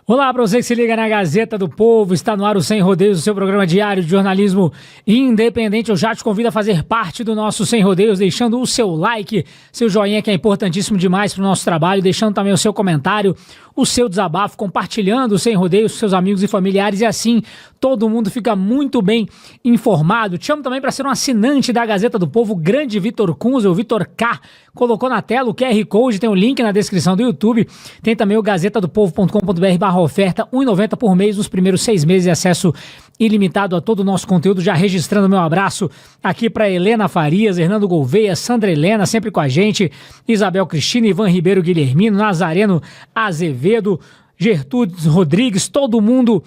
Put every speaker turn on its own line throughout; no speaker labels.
Olá para você que se liga na Gazeta do Povo, está no ar o Sem Rodeios, o seu programa diário de jornalismo independente. Eu já te convido a fazer parte do nosso Sem Rodeios, deixando o seu like, seu joinha, que é importantíssimo demais para o nosso trabalho, deixando também o seu comentário, o seu desabafo, compartilhando o Sem Rodeios com seus amigos e familiares, e assim todo mundo fica muito bem informado. Te chamo também para ser um assinante da Gazeta do Povo, o grande Vitor Kunze, o Vitor K, colocou na tela o QR Code, tem o link na descrição do YouTube, tem também o gazetadopovo.com.br/oferta, R$ 1,90 por mês, nos primeiros 6 meses de acesso ilimitado a todo o nosso conteúdo. Já registrando meu abraço aqui para Helena Farias, Hernando Gouveia, Sandra Helena, sempre com a gente, Isabel Cristina, Ivan Ribeiro Guilhermino, Nazareno Azevedo, Gertrudes Rodrigues, todo mundo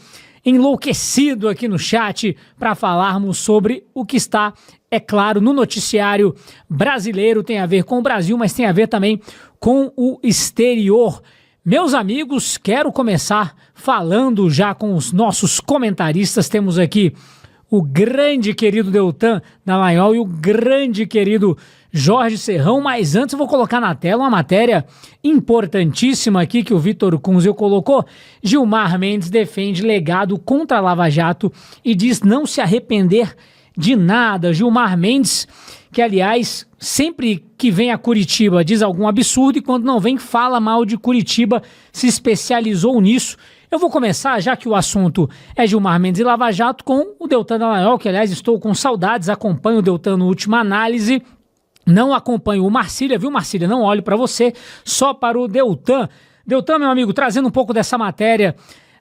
enlouquecido aqui no chat para falarmos sobre o que está, é claro, no noticiário brasileiro. Tem a ver com o Brasil, mas tem a ver também com o exterior. Meus amigos, quero começar falando já com os nossos comentaristas. Temos aqui o grande querido Deltan Dallagnol e o grande querido Jorge Serrão, mas antes eu vou colocar na tela uma matéria importantíssima aqui que o Vitor Kunze colocou. Gilmar Mendes defende legado contra a Lava Jato e diz não se arrepender de nada. Gilmar Mendes, que aliás, sempre que vem a Curitiba diz algum absurdo e quando não vem fala mal de Curitiba, se especializou nisso. Eu vou começar, já que o assunto é Gilmar Mendes e Lava Jato, com o Deltan Dallagnol, que aliás estou com saudades, acompanho o Deltan no Última Análise, não acompanho o Marcília, viu, Marcília? Não olho para você, só para o Deltan. Deltan, meu amigo, trazendo um pouco dessa matéria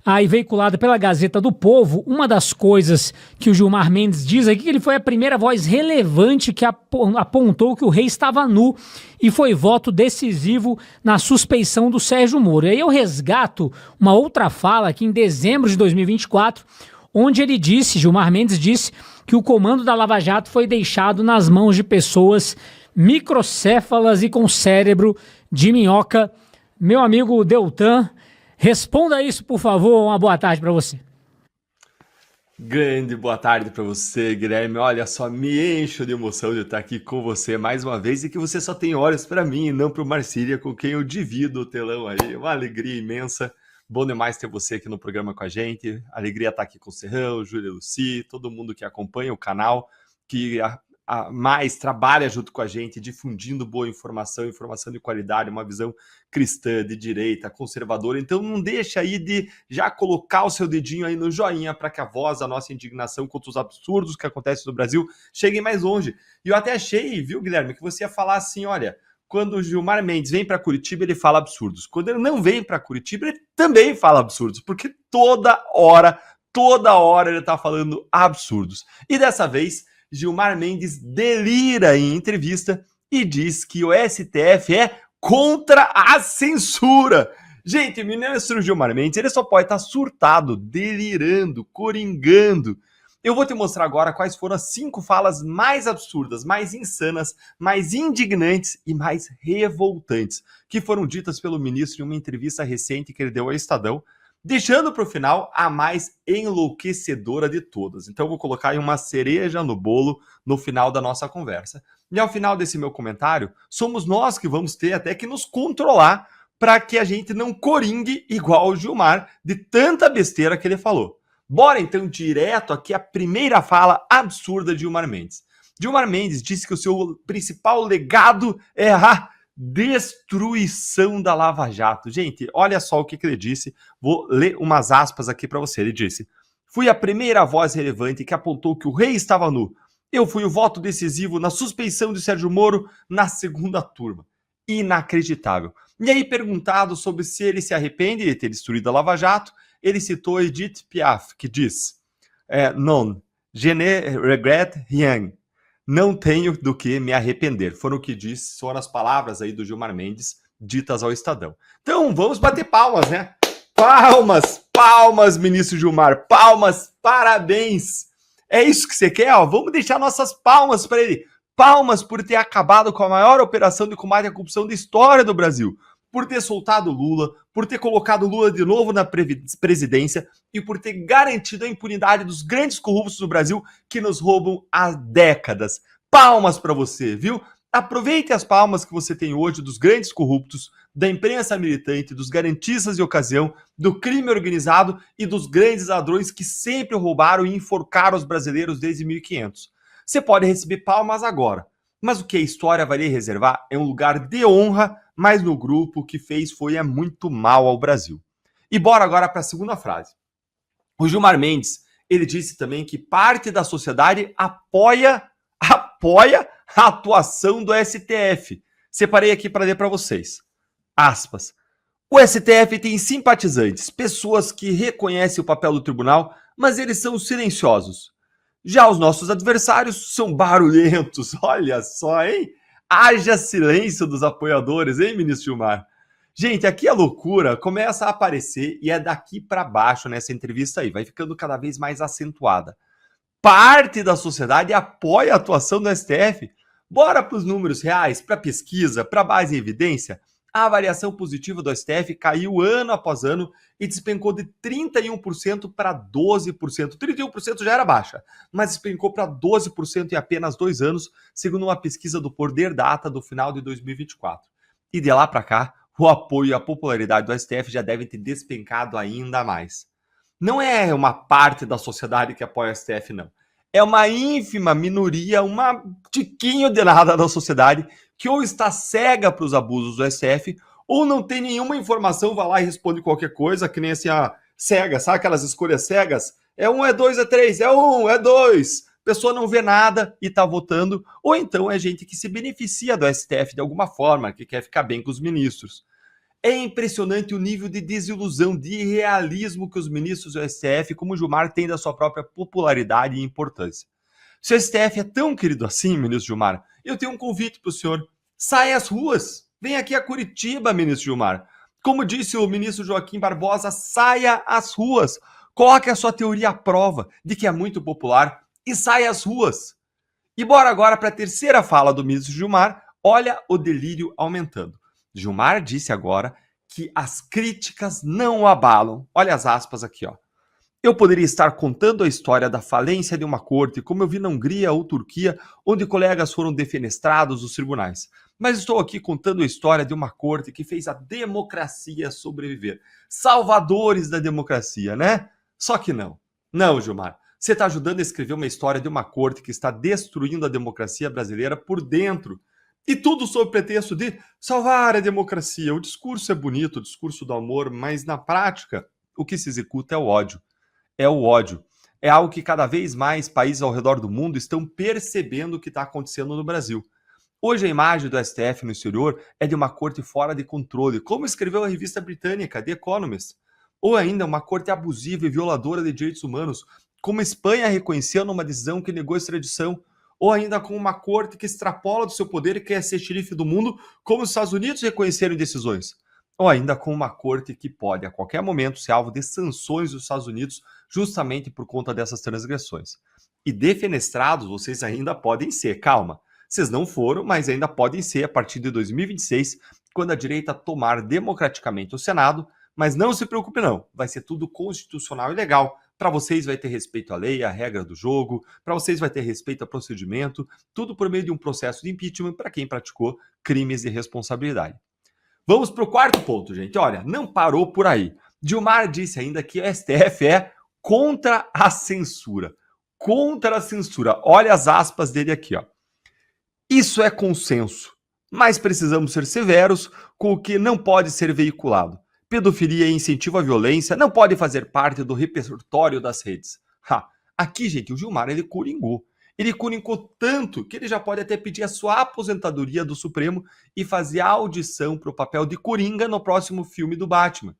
aí veiculada pela Gazeta do Povo, uma das coisas que o Gilmar Mendes diz aqui, que ele foi a primeira voz relevante que apontou que o rei estava nu e foi voto decisivo na suspeição do Sérgio Moro. E aí eu resgato uma outra fala aqui em dezembro de 2024, onde ele disse, Gilmar Mendes disse, que o comando da Lava Jato foi deixado nas mãos de pessoas microcéfalas e com cérebro de minhoca. Meu amigo Deltan, responda isso, por favor. Uma boa tarde para você.
Grande boa tarde para você, Guilherme. Olha só, me encho de emoção de estar aqui com você mais uma vez e que você só tem olhos para mim e não para o Marcília, com quem eu divido o telão aí. Uma alegria imensa. Bom demais ter você aqui no programa com a gente. Alegria estar aqui com o Serrão, Júlia Luci, todo mundo que acompanha o canal, que mais trabalha junto com a gente, difundindo boa informação, informação de qualidade, uma visão cristã, de direita, conservadora. Então não deixa aí de já colocar o seu dedinho aí no joinha para que a voz, a nossa indignação contra os absurdos que acontecem no Brasil chegue mais longe. E eu até achei, viu, Guilherme, que você ia falar assim, olha, quando o Gilmar Mendes vem para Curitiba, ele fala absurdos. Quando ele não vem para Curitiba, ele também fala absurdos, porque toda hora ele está falando absurdos. E dessa vez, Gilmar Mendes delira em entrevista e diz que o STF é contra a censura. Gente, o ministro Gilmar Mendes, ele só pode estar surtado, delirando, coringando. Eu vou te mostrar agora quais foram as 5 falas mais absurdas, mais insanas, mais indignantes e mais revoltantes que foram ditas pelo ministro em uma entrevista recente que ele deu ao Estadão, deixando para o final a mais enlouquecedora de todas. Então eu vou colocar aí uma cereja no bolo no final da nossa conversa. E ao final desse meu comentário, somos nós que vamos ter até que nos controlar para que a gente não coringue igual o Gilmar de tanta besteira que ele falou. Bora então direto aqui a primeira fala absurda de Gilmar Mendes. Gilmar Mendes disse que o seu principal legado é a destruição da Lava Jato. Gente, olha só o que ele disse. Vou ler umas aspas aqui para você. Ele disse: fui a primeira voz relevante que apontou que o rei estava nu. Eu fui o voto decisivo na suspeição de Sérgio Moro na segunda turma. Inacreditável. E aí, perguntado sobre se ele se arrepende de ter destruído a Lava Jato, ele citou Edith Piaf, que diz: non, je ne regrette rien. Não tenho do que me arrepender. Foram as palavras aí do Gilmar Mendes ditas ao Estadão. Então, vamos bater palmas, né? Palmas, ministro Gilmar, palmas, parabéns. É isso que você quer? Ó? Vamos deixar nossas palmas para ele. Palmas por ter acabado com a maior operação de combate à corrupção da história do Brasil. Por ter soltado Lula, por ter colocado Lula de novo na presidência e por ter garantido a impunidade dos grandes corruptos do Brasil que nos roubam há décadas. Palmas para você, viu? Aproveite as palmas que você tem hoje dos grandes corruptos, da imprensa militante, dos garantistas de ocasião, do crime organizado e dos grandes ladrões que sempre roubaram e enforcaram os brasileiros desde 1500. Você pode receber palmas agora, mas o que a história vai lhe reservar é um lugar de honra, mas no grupo que fez foi muito mal ao Brasil. E bora agora para a segunda frase. O Gilmar Mendes, ele disse também que parte da sociedade apoia a atuação do STF. Separei aqui para ler para vocês. Aspas. O STF tem simpatizantes, pessoas que reconhecem o papel do tribunal, mas eles são silenciosos. Já os nossos adversários são barulhentos. Olha só, hein? Haja silêncio dos apoiadores, hein, ministro Gilmar? Gente, aqui a loucura começa a aparecer e é daqui para baixo nessa entrevista aí. Vai ficando cada vez mais acentuada. Parte da sociedade apoia a atuação do STF. Bora para os números reais, para a pesquisa, para a base em evidência. A avaliação positiva do STF caiu ano após ano e despencou de 31% para 12%. 31% já era baixa, mas despencou para 12% em apenas 2 anos, segundo uma pesquisa do Poder Data do final de 2024. E de lá para cá, o apoio e a popularidade do STF já devem ter despencado ainda mais. Não é uma parte da sociedade que apoia o STF, não. É uma ínfima minoria, uma tiquinho de nada da sociedade que ou está cega para os abusos do STF ou não tem nenhuma informação, vai lá e responde qualquer coisa, que nem assim, cega, sabe aquelas escolhas cegas? É 1, é 2, é 3, é 1, é 2. A pessoa não vê nada e está votando. Ou então é gente que se beneficia do STF de alguma forma, que quer ficar bem com os ministros. É impressionante o nível de desilusão, de irrealismo que os ministros do STF, como o Gilmar, têm da sua própria popularidade e importância. Se o STF é tão querido assim, ministro Gilmar, eu tenho um convite para o senhor. Saia às ruas. Vem aqui a Curitiba, ministro Gilmar. Como disse o ministro Joaquim Barbosa, saia às ruas. Coloque a sua teoria à prova de que é muito popular e saia às ruas. E bora agora para a terceira fala do ministro Gilmar. Olha o delírio aumentando. Gilmar disse agora que as críticas não o abalam. Olha as aspas aqui, ó. Eu poderia estar contando a história da falência de uma corte, como eu vi na Hungria ou Turquia, onde colegas foram defenestrados dos tribunais. Mas estou aqui contando a história de uma corte que fez a democracia sobreviver. Salvadores da democracia, né? Só que não. Não, Gilmar. Você está ajudando a escrever uma história de uma corte que está destruindo a democracia brasileira por dentro. E tudo sob o pretexto de salvar a democracia. O discurso é bonito, o discurso do amor, mas na prática o que se executa é o ódio. É o ódio. É algo que cada vez mais países ao redor do mundo estão percebendo o que está acontecendo no Brasil. Hoje a imagem do STF no exterior é de uma corte fora de controle, como escreveu a revista britânica The Economist. Ou ainda uma corte abusiva e violadora de direitos humanos, como a Espanha reconheceu numa decisão que negou a extradição. Ou ainda com uma corte que extrapola do seu poder e quer ser xerife do mundo, como os Estados Unidos reconheceram em decisões. Ou ainda com uma corte que pode, a qualquer momento, ser alvo de sanções dos Estados Unidos, justamente por conta dessas transgressões. E defenestrados vocês ainda podem ser, calma. Vocês não foram, mas ainda podem ser a partir de 2026, quando a direita tomar democraticamente o Senado, mas não se preocupe não, vai ser tudo constitucional e legal. Para vocês vai ter respeito à lei, à regra do jogo, para vocês vai ter respeito ao procedimento, tudo por meio de um processo de impeachment para quem praticou crimes de responsabilidade. Vamos para o quarto ponto, gente. Olha, não parou por aí. Gilmar disse ainda que o STF é contra a censura. Contra a censura. Olha as aspas dele aqui, ó. Isso é consenso, mas precisamos ser severos com o que não pode ser veiculado. Pedofilia e incentivo à violência não pode fazer parte do repertório das redes. Aqui, gente, o Gilmar, ele coringou. Ele coringou tanto que ele já pode até pedir a sua aposentadoria do Supremo e fazer a audição para o papel de Coringa no próximo filme do Batman.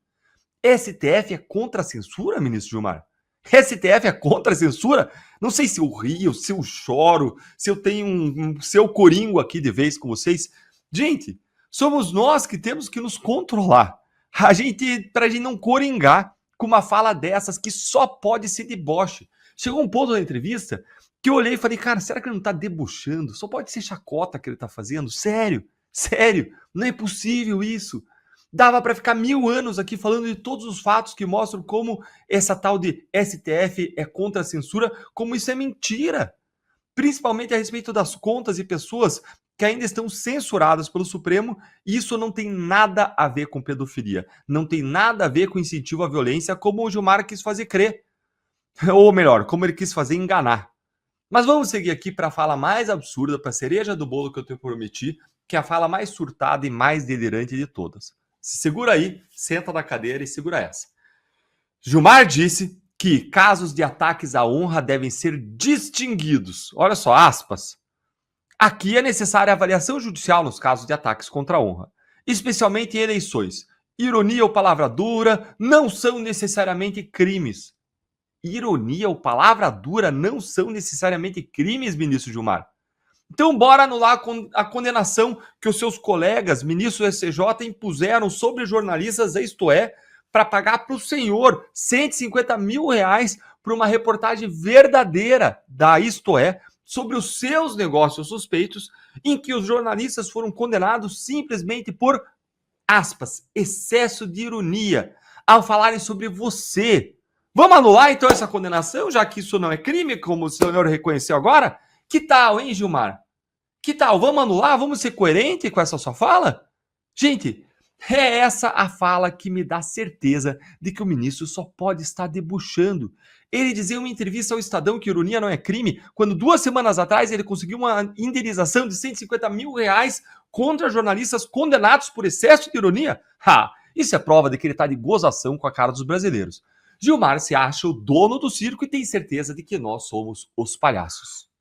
STF é contra a censura, ministro Gilmar? STF é contra a censura? Não sei se eu rio, se eu choro, se eu tenho um seu coringo aqui de vez com vocês. Gente, somos nós que temos que nos controlar. Pra gente não coringar com uma fala dessas que só pode ser deboche. Chegou um ponto da entrevista que eu olhei e falei, cara, será que ele não tá debochando? Só pode ser chacota que ele tá fazendo? Sério, não é possível isso. Dava para ficar 1000 anos aqui falando de todos os fatos que mostram como essa tal de STF é contra a censura, como isso é mentira. Principalmente a respeito das contas e pessoas que ainda estão censuradas pelo Supremo, e isso não tem nada a ver com pedofilia, não tem nada a ver com incentivo à violência, como o Gilmar quis fazer crer, ou melhor, como ele quis fazer enganar. Mas vamos seguir aqui para a fala mais absurda, para a cereja do bolo que eu te prometi, que é a fala mais surtada e mais delirante de todas. Se segura aí, senta na cadeira e segura essa. Gilmar disse que casos de ataques à honra devem ser distinguidos. Olha só, aspas. Aqui é necessária avaliação judicial nos casos de ataques contra a honra, especialmente em eleições. Ironia ou palavra dura não são necessariamente crimes. Ironia ou palavra dura não são necessariamente crimes, ministro Gilmar. Então, bora anular a condenação que os seus colegas, ministros do STJ, impuseram sobre jornalistas, isto é, para pagar para o senhor 150 mil reais por uma reportagem verdadeira da Isto É, sobre os seus negócios suspeitos, em que os jornalistas foram condenados simplesmente por, aspas, excesso de ironia, ao falarem sobre você. Vamos anular, então, essa condenação, já que isso não é crime, como o senhor reconheceu agora? Que tal, hein, Gilmar? Que tal? Vamos anular? Vamos ser coerentes com essa sua fala? Gente, é essa a fala que me dá certeza de que o ministro só pode estar debuxando. Ele dizia em uma entrevista ao Estadão que ironia não é crime, quando 2 semanas atrás ele conseguiu uma indenização de 150 mil reais contra jornalistas condenados por excesso de ironia. Isso é prova de que ele está de gozação com a cara dos brasileiros. Gilmar se acha o dono do circo e tem certeza de que nós somos os palhaços.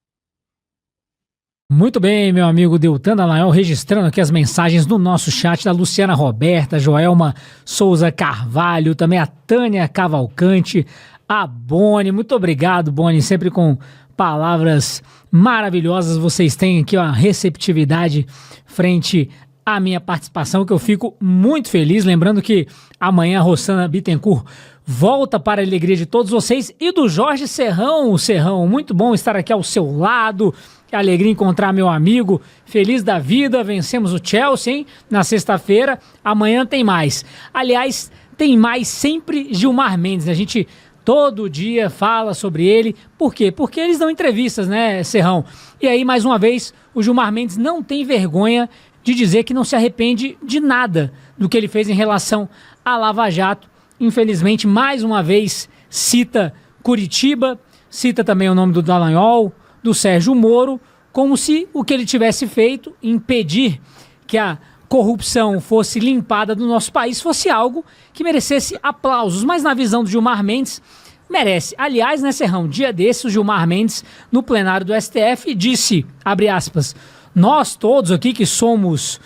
Muito bem, meu amigo Deltan Dallagnol, registrando aqui as mensagens do nosso chat da Luciana Roberta, Joelma Souza Carvalho, também a Tânia Cavalcante, a Boni. Muito obrigado, Boni, sempre com palavras maravilhosas. Vocês têm aqui uma receptividade frente à minha participação, que eu fico muito feliz. Lembrando que amanhã a Rossana Bittencourt volta para a alegria de todos vocês e do Jorge Serrão. Serrão, muito bom estar aqui ao seu lado. Que alegria encontrar meu amigo, feliz da vida, vencemos o Chelsea, hein? Na sexta-feira, amanhã tem mais. Aliás, tem mais sempre Gilmar Mendes, né? A gente todo dia fala sobre ele. Por quê? Porque eles dão entrevistas, né, Serrão? E aí, mais uma vez, o Gilmar Mendes não tem vergonha de dizer que não se arrepende de nada do que ele fez em relação à Lava Jato. Infelizmente, mais uma vez, cita Curitiba, cita também o nome do Dallagnol, do Sérgio Moro, como se o que ele tivesse feito, impedir que a corrupção fosse limpada do nosso país, fosse algo que merecesse aplausos. Mas na visão do Gilmar Mendes, merece. Aliás, né, Serrão, dia desse, o Gilmar Mendes, no plenário do STF, disse, abre aspas, nós todos aqui que somos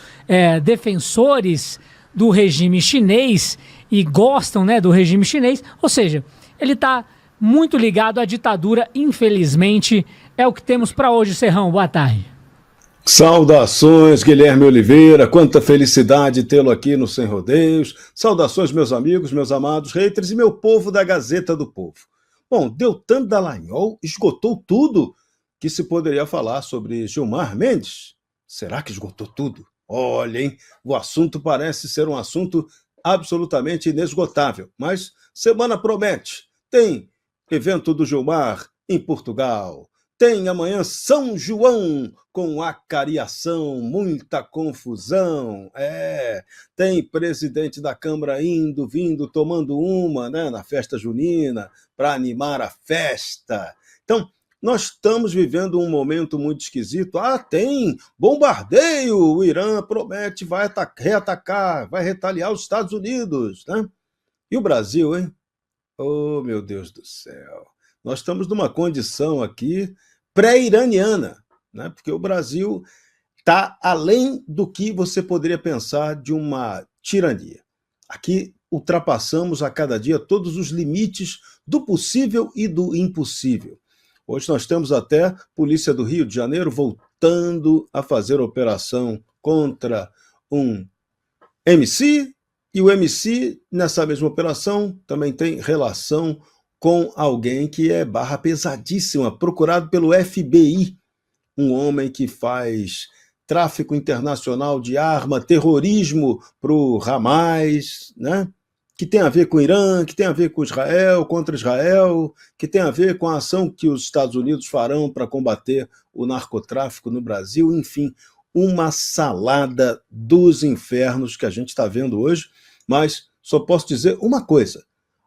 defensores do regime chinês e gostam, né, do regime chinês, ou seja, ele está muito ligado à ditadura, infelizmente. É o que temos para hoje, Serrão. Boa tarde.
Saudações, Guilherme Oliveira. Quanta felicidade tê-lo aqui no Sem Rodeios. Saudações, meus amigos, meus amados haters e meu povo da Gazeta do Povo. Bom, Deltan Dallagnol esgotou tudo que se poderia falar sobre Gilmar Mendes. Será que esgotou tudo? Olha, hein? O assunto parece ser um assunto absolutamente inesgotável, mas semana promete. Tem evento do Gilmar em Portugal. Tem amanhã São João com acariação, muita confusão. Tem presidente da Câmara indo, vindo, tomando uma, né, na festa junina para animar a festa. Então, nós estamos vivendo um momento muito esquisito. Tem bombardeio, o Irã promete, vai reatacar, vai retaliar os Estados Unidos, né? E o Brasil, hein? Oh, meu Deus do céu. Nós estamos numa condição aqui pré-iraniana, né? Porque o Brasil está além do que você poderia pensar de uma tirania. Aqui ultrapassamos a cada dia todos os limites do possível e do impossível. Hoje nós temos até a Polícia do Rio de Janeiro voltando a fazer operação contra um MC, e o MC, nessa mesma operação, também tem relação com alguém que é barra pesadíssima, procurado pelo FBI, um homem que faz tráfico internacional de arma, terrorismo para o Hamas, né? Que tem a ver com o Irã, que tem a ver com Israel, contra Israel, que tem a ver com a ação que os Estados Unidos farão para combater o narcotráfico no Brasil, enfim, uma salada dos infernos que a gente está vendo hoje, mas só posso dizer uma coisa: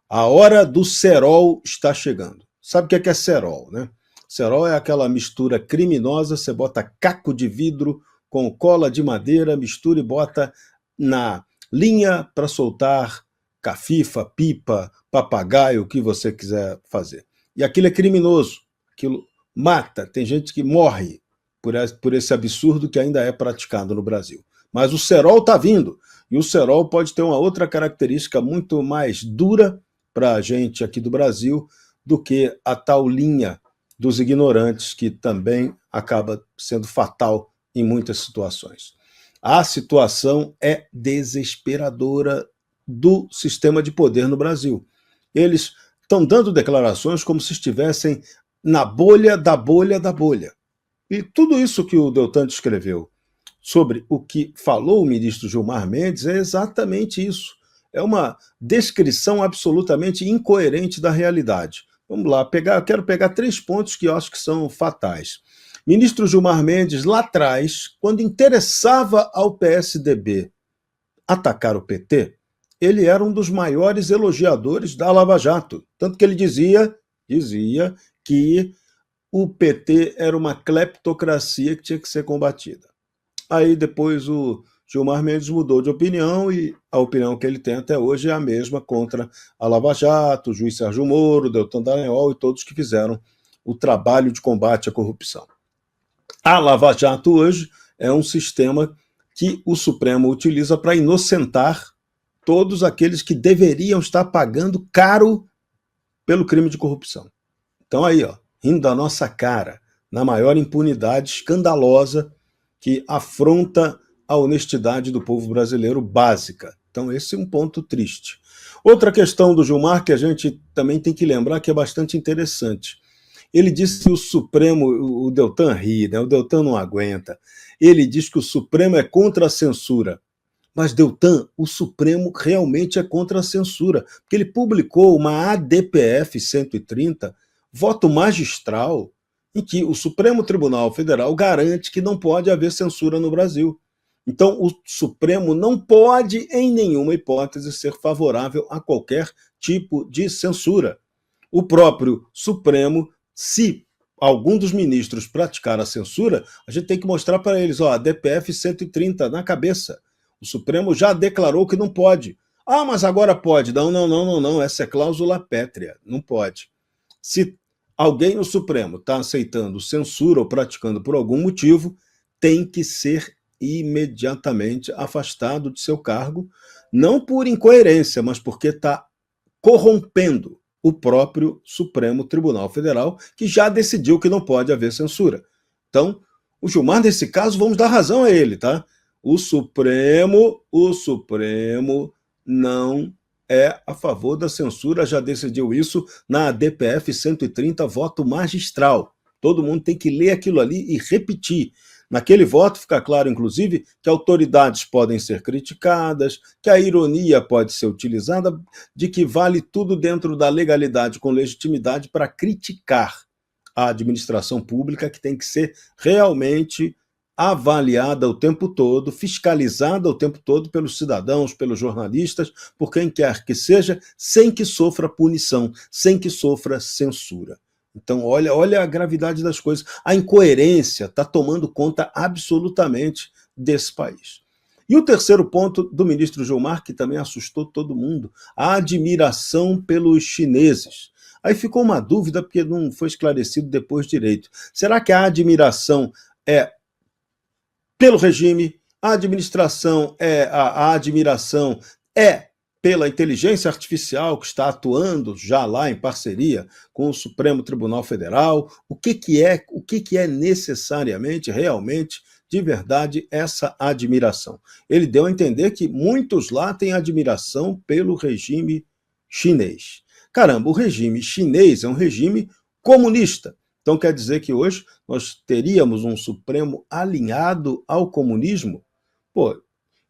a hora do cerol está chegando. Sabe o que é cerol, né? Cerol é aquela mistura criminosa, você bota caco de vidro com cola de madeira, mistura e bota na linha para soltar cafifa, pipa, papagaio, o que você quiser fazer. E aquilo é criminoso, aquilo mata, tem gente que morre por esse absurdo que ainda é praticado no Brasil. Mas o cerol está vindo, e o cerol pode ter uma outra característica muito mais dura para a gente aqui do Brasil do que a tal linha dos ignorantes, que também acaba sendo fatal em muitas situações. A situação é desesperadora do sistema de poder no Brasil. Eles estão dando declarações como se estivessem na bolha da bolha da bolha. E tudo isso que o Deltan descreveu sobre o que falou o ministro Gilmar Mendes é exatamente isso. É uma descrição absolutamente incoerente da realidade. Vamos lá, quero pegar 3 pontos que eu acho que são fatais. Ministro Gilmar Mendes, lá atrás, quando interessava ao PSDB atacar o PT, ele era um dos maiores elogiadores da Lava Jato. Tanto que ele dizia que o PT era uma cleptocracia que tinha que ser combatida. Aí depois o Gilmar Mendes mudou de opinião e a opinião que ele tem até hoje é a mesma contra a Lava Jato, o juiz Sérgio Moro, Deltan Dallagnol e todos que fizeram o trabalho de combate à corrupção. A Lava Jato hoje é um sistema que o Supremo utiliza para inocentar todos aqueles que deveriam estar pagando caro pelo crime de corrupção. Então aí, rindo da nossa cara, na maior impunidade escandalosa que afronta a honestidade do povo brasileiro básica. Então esse é um ponto triste. Outra questão do Gilmar que a gente também tem que lembrar que é bastante interessante. Ele disse que o Supremo, o Deltan ri, né? O Deltan não aguenta. Ele diz que o Supremo é contra a censura. Mas, Deltan, o Supremo realmente é contra a censura, porque ele publicou uma ADPF 130, voto magistral, em que o Supremo Tribunal Federal garante que não pode haver censura no Brasil. Então, o Supremo não pode, em nenhuma hipótese, ser favorável a qualquer tipo de censura. O próprio Supremo, se algum dos ministros praticar a censura, a gente tem que mostrar para eles, a DPF 130 na cabeça. O Supremo já declarou que não pode. Ah, mas agora pode. Não. Essa é cláusula pétrea. Não pode. Se alguém no Supremo está aceitando censura ou praticando por algum motivo, tem que ser imediatamente afastado de seu cargo, não por incoerência, mas porque está corrompendo o próprio Supremo Tribunal Federal, que já decidiu que não pode haver censura. Então, o Gilmar, nesse caso, vamos dar razão a ele, tá? O Supremo não é a favor da censura, já decidiu isso na ADPF 130, voto magistral. Todo mundo tem que ler aquilo ali e repetir. Naquele voto fica claro, inclusive, que autoridades podem ser criticadas, que a ironia pode ser utilizada, de que vale tudo dentro da legalidade com legitimidade para criticar a administração pública, que tem que ser realmente avaliada o tempo todo, fiscalizada o tempo todo pelos cidadãos, pelos jornalistas, por quem quer que seja, sem que sofra punição, sem que sofra censura. Então, olha a gravidade das coisas. A incoerência está tomando conta absolutamente desse país. E o terceiro ponto do ministro Gilmar, que também assustou todo mundo, a admiração pelos chineses. Aí ficou uma dúvida, porque não foi esclarecido depois direito. Será que a admiração é pelo regime, a admiração é pela inteligência artificial que está atuando já lá em parceria com o Supremo Tribunal Federal? O que é necessariamente, realmente, de verdade, essa admiração? Ele deu a entender que muitos lá têm admiração pelo regime chinês. Caramba, o regime chinês é um regime comunista. Então quer dizer que hoje nós teríamos um Supremo alinhado ao comunismo? Pô,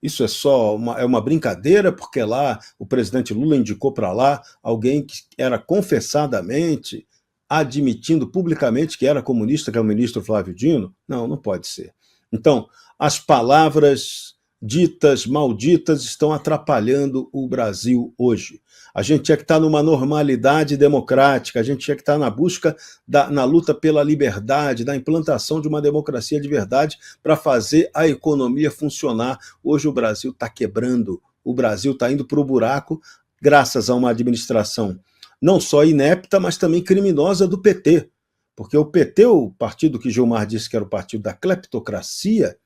isso é só uma brincadeira, porque lá o presidente Lula indicou para lá alguém que era confessadamente admitindo publicamente que era comunista, que é o ministro Flávio Dino? Não pode ser. Então, as palavras ditas, malditas, estão atrapalhando o Brasil hoje. A gente tinha que estar numa normalidade democrática, a gente tinha que estar na busca, na luta pela liberdade, da implantação de uma democracia de verdade para fazer a economia funcionar. Hoje o Brasil está quebrando, o Brasil está indo para o buraco graças a uma administração não só inepta, mas também criminosa do PT. Porque o PT, o partido que Gilmar disse que era o partido da cleptocracia,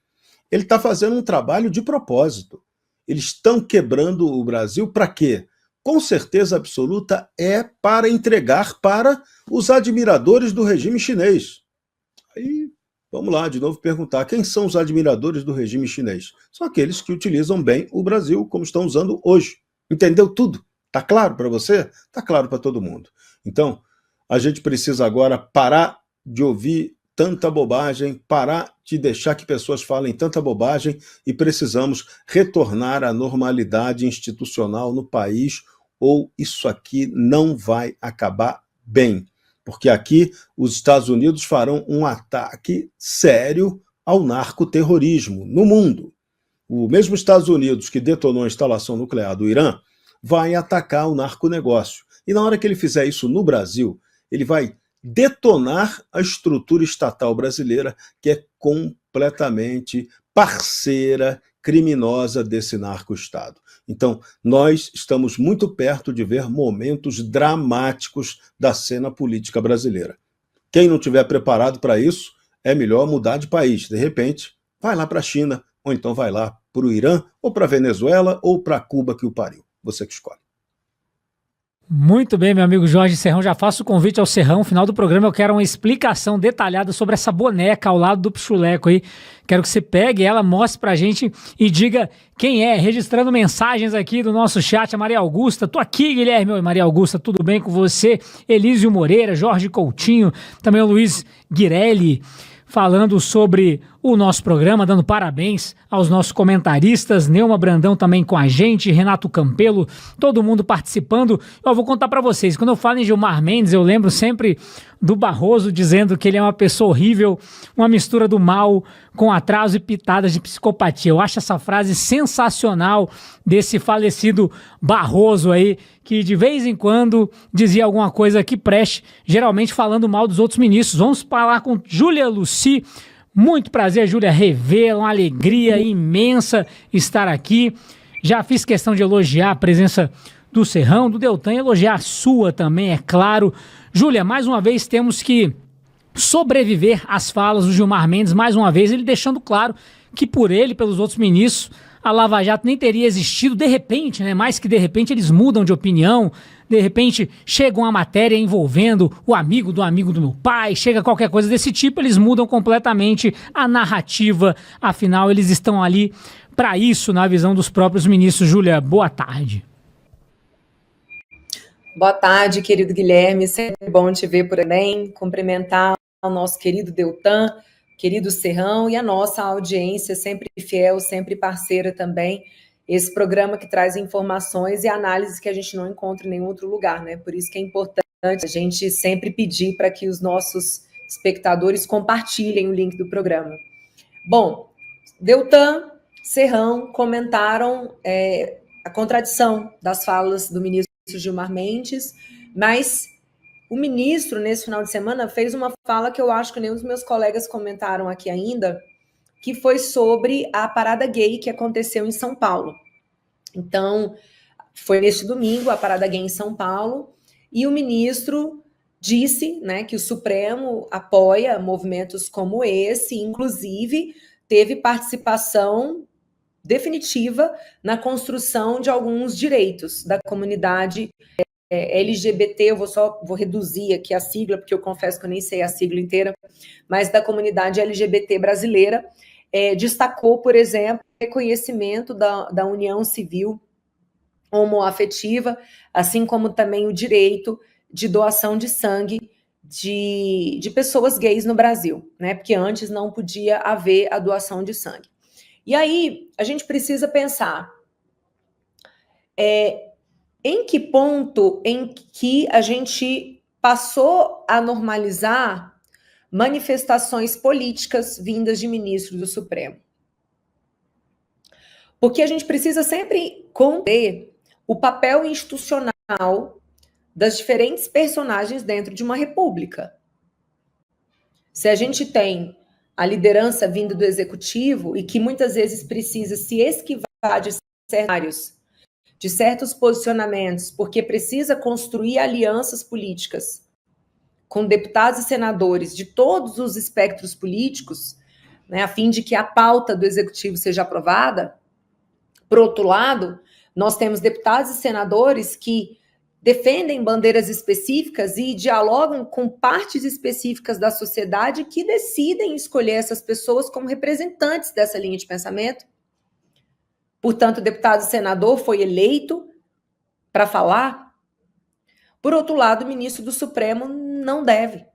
ele está fazendo um trabalho de propósito. Eles estão quebrando o Brasil para quê? Com certeza absoluta é para entregar para os admiradores do regime chinês. Aí, vamos lá, de novo perguntar, quem são os admiradores do regime chinês? São aqueles que utilizam bem o Brasil, como estão usando hoje. Entendeu tudo? Está claro para você? Está claro para todo mundo. Então, a gente precisa agora parar de ouvir tanta bobagem, parar de deixar que pessoas falem tanta bobagem e precisamos retornar à normalidade institucional no país, ou isso aqui não vai acabar bem. Porque aqui os Estados Unidos farão um ataque sério ao narcoterrorismo no mundo. O mesmo Estados Unidos que detonou a instalação nuclear do Irã vai atacar o narconegócio. E na hora que ele fizer isso no Brasil, ele vai detonar a estrutura estatal brasileira, que é completamente parceira, criminosa desse narco-estado. Então, nós estamos muito perto de ver momentos dramáticos da cena política brasileira. Quem não estiver preparado para isso, é melhor mudar de país. De repente, vai lá para a China, ou então vai lá para o Irã, ou para a Venezuela, ou para Cuba que o pariu. Você que escolhe.
Muito bem, meu amigo Jorge Serrão, já faço o convite ao Serrão. No final do programa eu quero uma explicação detalhada sobre essa boneca ao lado do Pichuleco aí. Quero que você pegue ela, mostre pra gente e diga quem é, registrando mensagens aqui do nosso chat. A Maria Augusta, tô aqui, Guilherme. Oi, Maria Augusta, tudo bem com você? Elísio Moreira, Jorge Coutinho, também o Luiz Guirelli, falando sobre o nosso programa, dando parabéns aos nossos comentaristas, Neuma Brandão também com a gente, Renato Campelo, todo mundo participando. Eu vou contar para vocês, quando eu falo em Gilmar Mendes, eu lembro sempre do Barroso dizendo que ele é uma pessoa horrível, uma mistura do mal com atraso e pitadas de psicopatia. Eu acho essa frase sensacional desse falecido Barroso aí, que de vez em quando dizia alguma coisa que preste, geralmente falando mal dos outros ministros. Vamos falar com Júlia Luci. Muito prazer, Júlia, revê-la, uma alegria imensa estar aqui. Já fiz questão de elogiar a presença do Serrão, do Deltan, elogiar a sua também, é claro. Júlia, mais uma vez temos que sobreviver às falas do Gilmar Mendes, mais uma vez ele deixando claro que por ele, pelos outros ministros, a Lava Jato nem teria existido. De repente, né? Mais que de repente eles mudam de opinião, de repente chega uma matéria envolvendo o amigo do meu pai, chega qualquer coisa desse tipo, eles mudam completamente a narrativa, afinal eles estão ali para isso na visão dos próprios ministros. Júlia, boa tarde.
Boa tarde, querido Guilherme, sempre bom te ver por aí, cumprimentar o nosso querido Deltan, querido Serrão e a nossa audiência, sempre fiel, sempre parceira também, esse programa que traz informações e análises que a gente não encontra em nenhum outro lugar, né? Por isso que é importante a gente sempre pedir para que os nossos espectadores compartilhem o link do programa. Bom, Deltan, Serrão comentaram a contradição das falas do ministro Gilmar Mendes, mas o ministro, nesse final de semana, fez uma fala que eu acho que nenhum dos meus colegas comentaram aqui ainda, que foi sobre a parada gay que aconteceu em São Paulo. Então, foi neste domingo, a parada gay em São Paulo, e o ministro disse, né, que o Supremo apoia movimentos como esse, inclusive teve participação definitiva na construção de alguns direitos da comunidade LGBT. Eu vou reduzir aqui a sigla, porque eu confesso que eu nem sei a sigla inteira, mas da comunidade LGBT brasileira. Destacou, por exemplo, o reconhecimento da união civil homoafetiva, assim como também o direito de doação de sangue de pessoas gays no Brasil, né? Porque antes não podia haver a doação de sangue. E aí, a gente precisa pensar em que ponto em que a gente passou a normalizar manifestações políticas vindas de ministros do Supremo. Porque a gente precisa sempre compreender o papel institucional das diferentes personagens dentro de uma república. Se a gente tem a liderança vindo do executivo e que muitas vezes precisa se esquivar de certos posicionamentos, porque precisa construir alianças políticas com deputados e senadores de todos os espectros políticos, né, a fim de que a pauta do executivo seja aprovada. Por outro lado, nós temos deputados e senadores que defendem bandeiras específicas e dialogam com partes específicas da sociedade que decidem escolher essas pessoas como representantes dessa linha de pensamento. Portanto, o deputado e senador foi eleito para falar. Por outro lado, o ministro do Supremo não deve,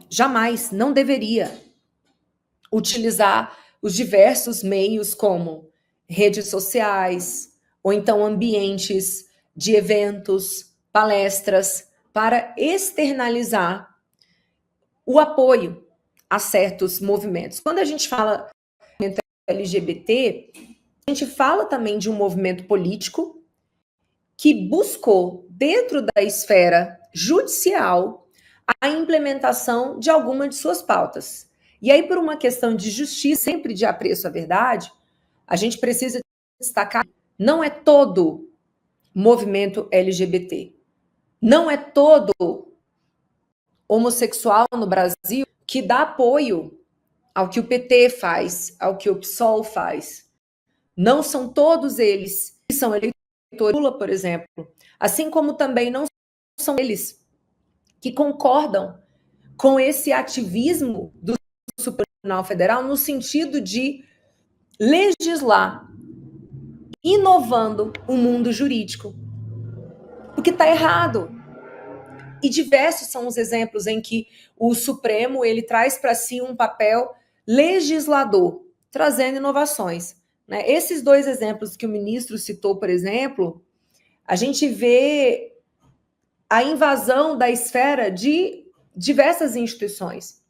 jamais, não deveria utilizar os diversos meios como redes sociais ou então ambientes de eventos, palestras, para externalizar o apoio a certos movimentos. Quando a gente fala movimento LGBT, a gente fala também de um movimento político que buscou, dentro da esfera judicial, a implementação de alguma de suas pautas. E aí, por uma questão de justiça, sempre de apreço à verdade, a gente precisa destacar, não é todo movimento LGBT, não é todo homossexual no Brasil que dá apoio ao que o PT faz, ao que o PSOL faz. Não são todos eles que são eleitores Lula, por exemplo, assim como também não são eles que concordam com esse ativismo do Supremo Tribunal Federal no sentido de legislar, inovando o mundo jurídico. O que está errado. E diversos são os exemplos em que o Supremo ele traz para si um papel legislador, trazendo inovações. Né? Esses dois exemplos que o ministro citou, por exemplo, a gente vê a invasão da esfera de diversas instituições.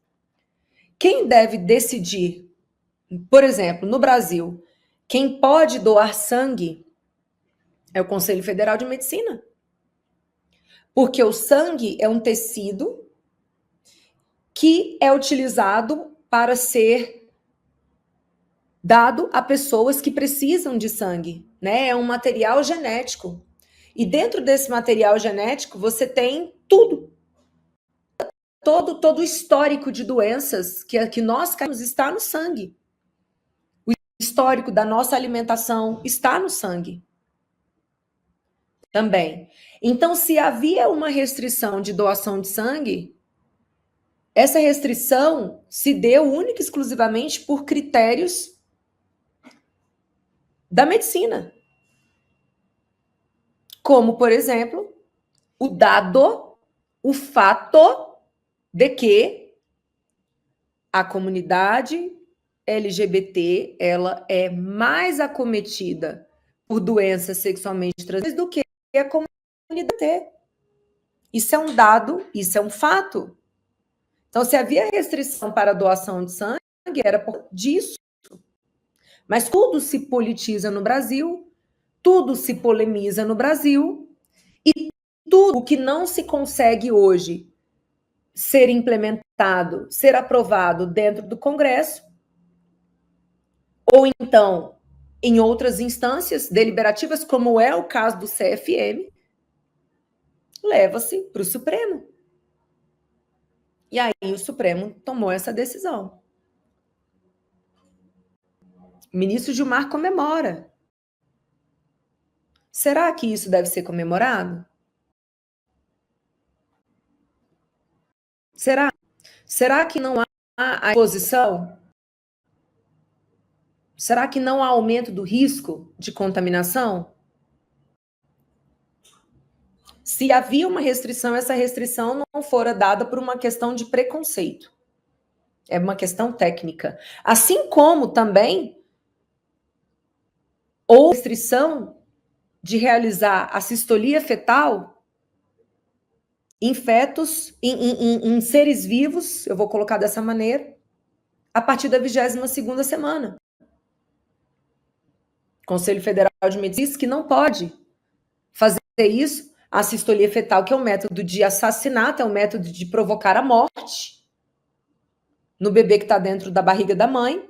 Quem deve decidir, por exemplo, no Brasil, quem pode doar sangue é o Conselho Federal de Medicina. Porque o sangue é um tecido que é utilizado para ser dado a pessoas que precisam de sangue, né? É um material genético. E dentro desse material genético você tem tudo. Todo o histórico de doenças que nós temos está no sangue. O histórico da nossa alimentação está no sangue. Também. Então, se havia uma restrição de doação de sangue, essa restrição se deu única e exclusivamente por critérios da medicina. Como, por exemplo, o fato de que a comunidade LGBT ela é mais acometida por doenças sexualmente transmissíveis do que a comunidade. Isso é um dado, isso é um fato. Então, se havia restrição para a doação de sangue, era por disso. Mas tudo se politiza no Brasil, tudo se polemiza no Brasil, e tudo o que não se consegue hoje ser implementado, ser aprovado dentro do Congresso, ou então em outras instâncias deliberativas, como é o caso do CFM, leva-se para o Supremo. E aí o Supremo tomou essa decisão. O ministro Gilmar comemora. Será que isso deve ser comemorado? Será? Será que não há a exposição? Será que não há aumento do risco de contaminação? Se havia uma restrição, essa restrição não fora dada por uma questão de preconceito. É uma questão técnica. Assim como também houve restrição de realizar a sistolia fetal em fetos, em seres vivos, eu vou colocar dessa maneira, a partir da 22ª semana. Conselho Federal de Medicina diz que não pode fazer isso. A sistolia fetal, que é um método de assassinato, é um método de provocar a morte no bebê que está dentro da barriga da mãe.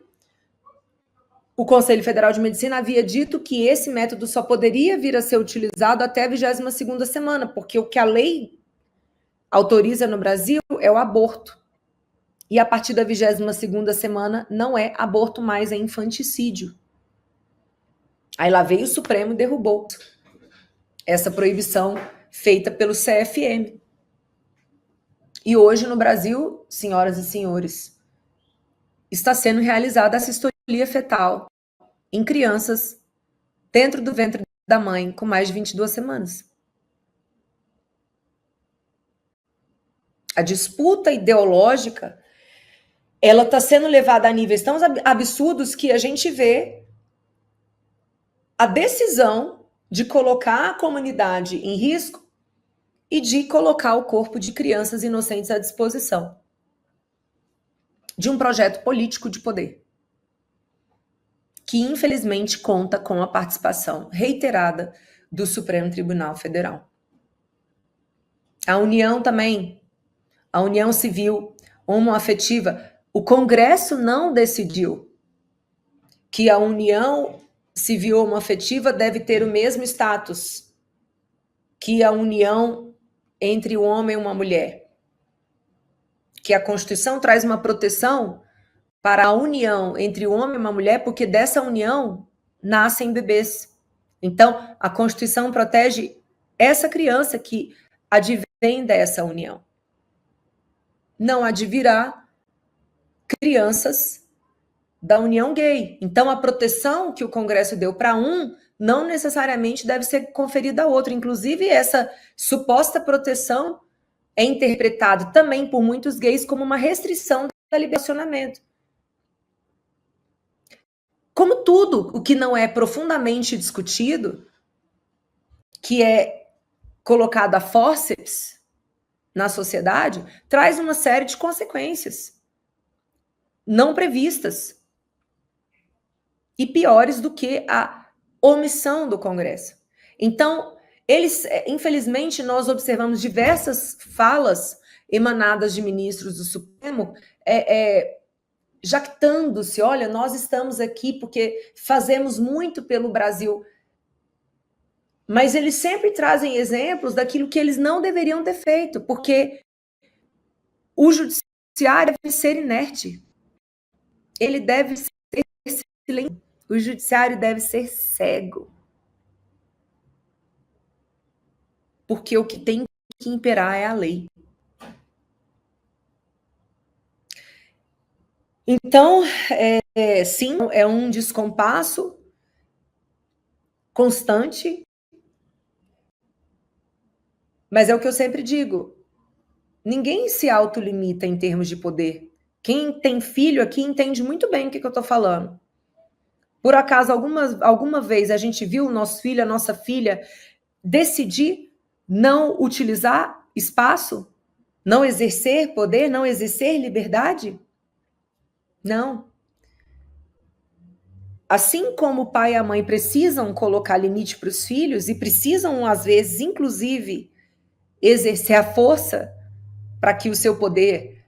O Conselho Federal de Medicina havia dito que esse método só poderia vir a ser utilizado até a 22ª semana, porque o que a lei autoriza no Brasil é o aborto. E a partir da 22ª semana não é aborto mais, é infanticídio. Aí lá veio o Supremo e derrubou essa proibição feita pelo CFM. E hoje no Brasil, senhoras e senhores, está sendo realizada a sistolia fetal em crianças dentro do ventre da mãe com mais de 22 semanas. A disputa ideológica, ela está sendo levada a níveis tão absurdos que a gente vê a decisão de colocar a comunidade em risco e de colocar o corpo de crianças inocentes à disposição de um projeto político de poder, que infelizmente conta com a participação reiterada do Supremo Tribunal Federal. A União também, a União Civil Homoafetiva, o Congresso não decidiu que a União Civil Homoafetiva deve ter o mesmo status que a união entre um homem e uma mulher. Que a Constituição traz uma proteção para a união entre um homem e uma mulher, porque dessa união nascem bebês. Então, a Constituição protege essa criança que advém dessa união. Não advirá crianças da união gay. Então, a proteção que o Congresso deu para um não necessariamente deve ser conferida a outro. Inclusive, essa suposta proteção é interpretada também por muitos gays como uma restrição da liberacionamento. Como tudo o que não é profundamente discutido, que é colocado a fórceps na sociedade, traz uma série de consequências não previstas e piores do que a omissão do Congresso. Então, infelizmente, nós observamos diversas falas emanadas de ministros do Supremo jactando-se, olha, nós estamos aqui porque fazemos muito pelo Brasil. Mas eles sempre trazem exemplos daquilo que eles não deveriam ter feito, porque o judiciário deve ser inerte. Ele deve ser silencioso. O judiciário deve ser cego. Porque o que tem que imperar é a lei. Então, sim, é um descompasso constante, mas é o que eu sempre digo, ninguém se autolimita em termos de poder. Quem tem filho aqui entende muito bem o que eu estou falando. Por acaso, alguma vez a gente viu o nosso filho, a nossa filha, decidir não utilizar espaço, não exercer poder, não exercer liberdade? Não. Assim como o pai e a mãe precisam colocar limite para os filhos e precisam, às vezes, inclusive, exercer a força para que o seu poder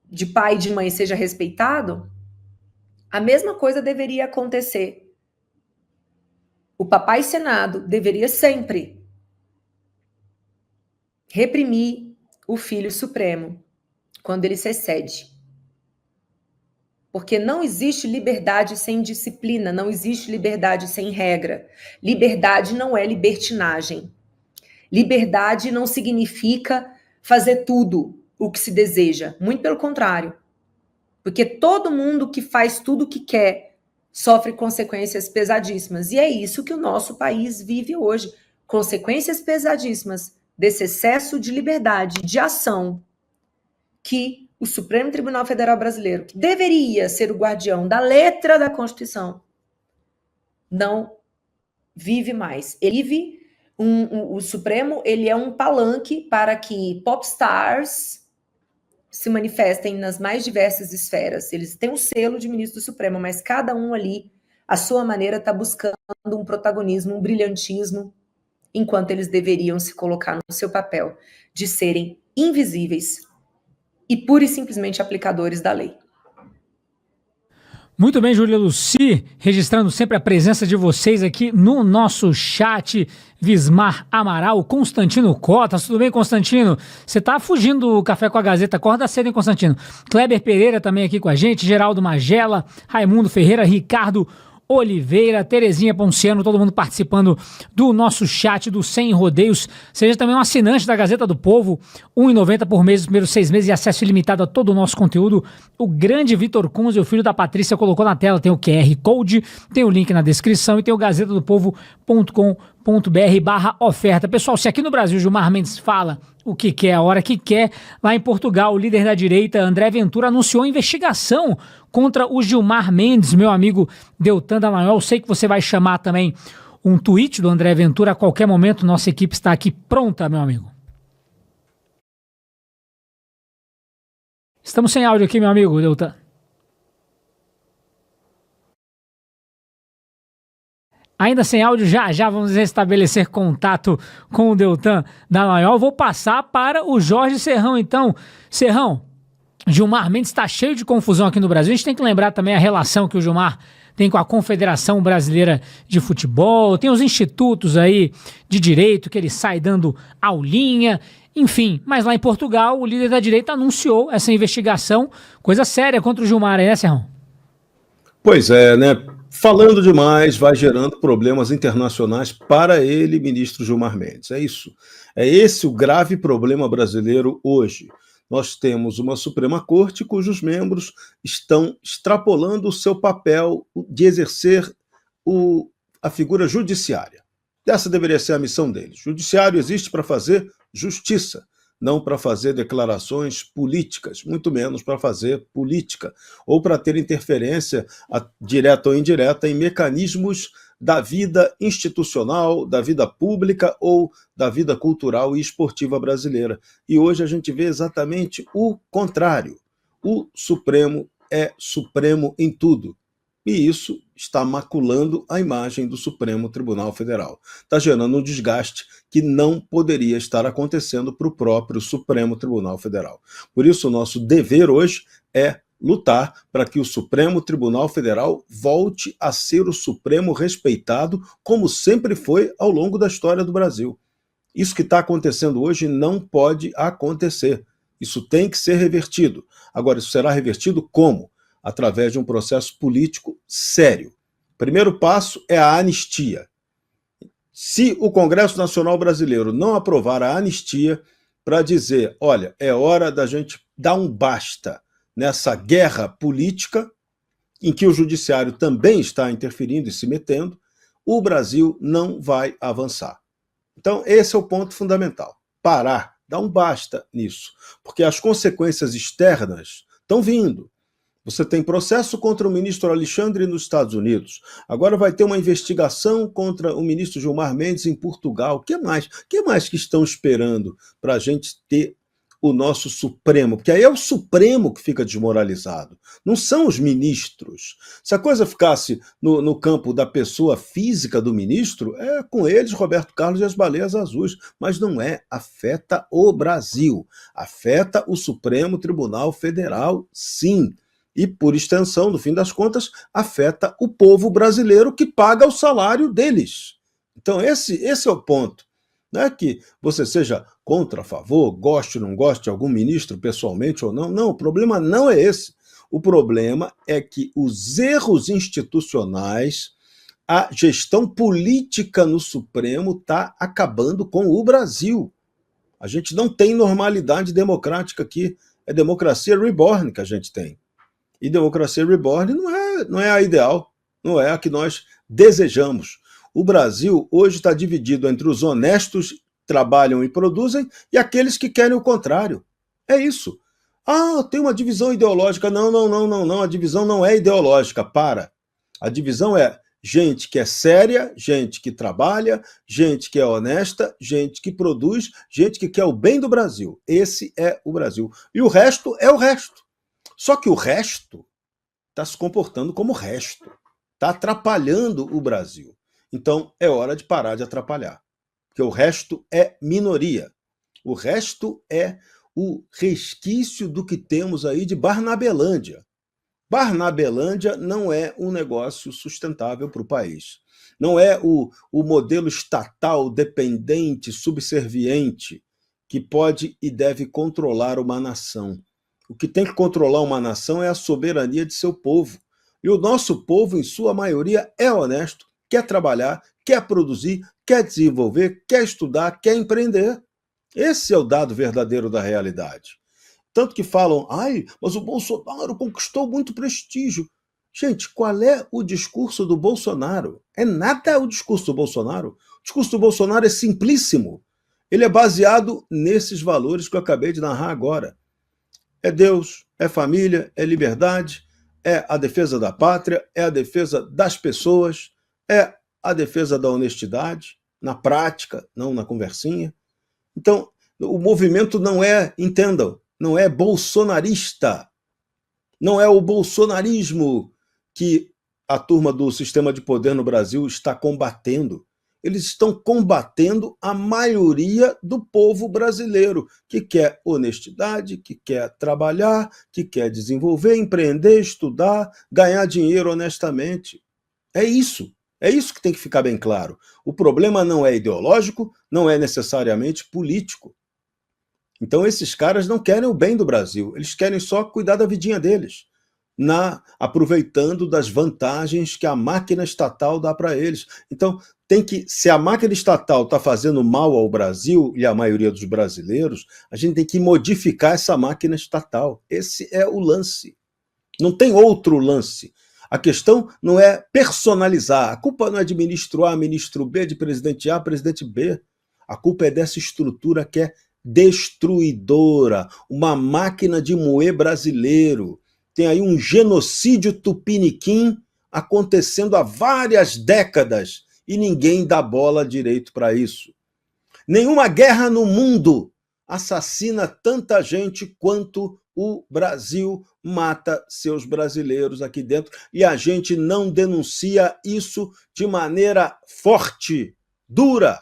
de pai e de mãe seja respeitado, a mesma coisa deveria acontecer. O papai Senado deveria sempre reprimir o filho supremo quando ele se excede. Porque não existe liberdade sem disciplina, não existe liberdade sem regra. Liberdade não é libertinagem. Liberdade não significa fazer tudo o que se deseja. Muito pelo contrário. Porque todo mundo que faz tudo o que quer sofre consequências pesadíssimas. E é isso que o nosso país vive hoje. Consequências pesadíssimas desse excesso de liberdade, de ação, que o Supremo Tribunal Federal Brasileiro, que deveria ser o guardião da letra da Constituição, não vive mais. Ele vive, o Supremo, ele é um palanque para que popstars se manifestem nas mais diversas esferas. Eles têm um selo de ministro do Supremo, mas cada um ali à sua maneira, está buscando um protagonismo, um brilhantismo, enquanto eles deveriam se colocar no seu papel de serem invisíveis e pura e simplesmente aplicadores da lei.
Muito bem, Júlia Luci, registrando sempre a presença de vocês aqui no nosso chat. Vismar Amaral, Constantino Cotas, tudo bem, Constantino? Você tá fugindo do Café com a Gazeta, acorda cedo, hein, Constantino? Kleber Pereira também aqui com a gente, Geraldo Magela, Raimundo Ferreira, Ricardo Oliveira, Terezinha Ponciano, todo mundo participando do nosso chat do Sem Rodeios. Seja também um assinante da Gazeta do Povo, R$ 1,90 por mês, os primeiros 6 meses e acesso ilimitado a todo o nosso conteúdo. O grande Vitor Kunze, o filho da Patrícia, colocou na tela, tem o QR Code, tem o link na descrição e tem o gazetadopovo.com.br/oferta. Pessoal, se aqui no Brasil Gilmar Mendes fala o que quer, a hora que quer, lá em Portugal, o líder da direita, André Ventura, anunciou investigação contra o Gilmar Mendes, meu amigo Deltan Dallagnol. Sei que você vai chamar também um tweet do André Ventura a qualquer momento, nossa equipe está aqui pronta, meu amigo. Estamos sem áudio aqui, meu amigo Deltan. Ainda sem áudio, já vamos restabelecer contato com o Deltan Dallagnol. Vou passar para o Jorge Serrão, então. Serrão, Gilmar Mendes está cheio de confusão aqui no Brasil. A gente tem que lembrar também a relação que o Gilmar tem com a Confederação Brasileira de Futebol, tem os institutos aí de direito que ele sai dando aulinha, enfim. Mas lá em Portugal, o líder da direita anunciou essa investigação, coisa séria contra o Gilmar, né, Serrão?
Pois é, né? Falando demais vai gerando problemas internacionais para ele, ministro Gilmar Mendes. É isso. É esse o grave problema brasileiro hoje. Nós temos uma Suprema Corte cujos membros estão extrapolando o seu papel de exercer a figura judiciária. Essa deveria ser a missão deles. O judiciário existe para fazer justiça, não para fazer declarações políticas, muito menos para fazer política, ou para ter interferência direta ou indireta em mecanismos da vida institucional, da vida pública ou da vida cultural e esportiva brasileira. E hoje a gente vê exatamente o contrário. O Supremo é supremo em tudo. E isso está maculando a imagem do Supremo Tribunal Federal. Está gerando um desgaste que não poderia estar acontecendo para o próprio Supremo Tribunal Federal. Por isso, o nosso dever hoje é lutar para que o Supremo Tribunal Federal volte a ser o Supremo respeitado, como sempre foi ao longo da história do Brasil. Isso que está acontecendo hoje não pode acontecer. Isso tem que ser revertido. Agora, isso será revertido como? Através de um processo político sério. O primeiro passo é a anistia. Se o Congresso Nacional Brasileiro não aprovar a anistia para dizer, olha, é hora da gente dar um basta nessa guerra política, em que o judiciário também está interferindo e se metendo, o Brasil não vai avançar. Então, esse é o ponto fundamental. Parar, dar um basta nisso. Porque as consequências externas estão vindo. Você tem processo contra o ministro Alexandre nos Estados Unidos. Agora vai ter uma investigação contra o ministro Gilmar Mendes em Portugal. O que mais? O que mais que estão esperando para a gente ter o nosso Supremo? Porque aí é o Supremo que fica desmoralizado. Não são os ministros. Se a coisa ficasse no campo da pessoa física do ministro, é com eles, Roberto Carlos e as baleias azuis. Mas não é. Afeta o Brasil. Afeta o Supremo Tribunal Federal, sim. E, por extensão, no fim das contas, afeta o povo brasileiro que paga o salário deles. Então, esse é o ponto. Não é que você seja contra, a favor, goste ou não goste de algum ministro pessoalmente ou não. Não, o problema não é esse. O problema é que os erros institucionais, a gestão política no Supremo está acabando com o Brasil. A gente não tem normalidade democrática aqui. É democracia reborn que a gente tem. E democracia reborn não é a ideal, não é a que nós desejamos. O Brasil hoje está dividido entre os honestos que trabalham e produzem e aqueles que querem o contrário. É isso. Ah, tem uma divisão ideológica. Não. A divisão não é ideológica. Para. A divisão é gente que é séria, gente que trabalha, gente que é honesta, gente que produz, gente que quer o bem do Brasil. Esse é o Brasil. E o resto é o resto. Só que o resto está se comportando como resto. está atrapalhando o Brasil. Então, é hora de parar de atrapalhar, porque o resto é minoria. O resto é o resquício do que temos aí de Barnabelândia. Barnabelândia não é um negócio sustentável para o país. Não é o modelo estatal dependente, subserviente, que pode e deve controlar uma nação. O que tem que controlar uma nação é a soberania de seu povo. E o nosso povo, em sua maioria, é honesto, quer trabalhar, quer produzir, quer desenvolver, quer estudar, quer empreender. Esse é o dado verdadeiro da realidade. Tanto que falam, mas o Bolsonaro conquistou muito prestígio. Gente, qual é o discurso do Bolsonaro? É nada o discurso do Bolsonaro. O discurso do Bolsonaro é simplíssimo. Ele é baseado nesses valores que eu acabei de narrar agora. É Deus, é família, é liberdade, é a defesa da pátria, é a defesa das pessoas, é a defesa da honestidade, na prática, não na conversinha. Então, o movimento não é, entendam, não é bolsonarista. Não é o bolsonarismo que a turma do sistema de poder no Brasil está combatendo. Eles estão combatendo a maioria do povo brasileiro, que quer honestidade, que quer trabalhar, que quer desenvolver, empreender, estudar, ganhar dinheiro honestamente. É isso que tem que ficar bem claro. O problema não é ideológico, não é necessariamente político. Então esses caras não querem o bem do Brasil, eles querem só cuidar da vidinha deles, aproveitando das vantagens que a máquina estatal dá para eles. Então, se a máquina estatal está fazendo mal ao Brasil e à maioria dos brasileiros, a gente tem que modificar essa máquina estatal. Esse é o lance. Não tem outro lance. A questão não é personalizar. A culpa não é de ministro A, ministro B, de presidente A, presidente B. A culpa é dessa estrutura que é destruidora, uma máquina de moer brasileiro. Tem aí um genocídio tupiniquim acontecendo há várias décadas e ninguém dá bola direito para isso. Nenhuma guerra no mundo assassina tanta gente quanto o Brasil mata seus brasileiros aqui dentro e a gente não denuncia isso de maneira forte, dura.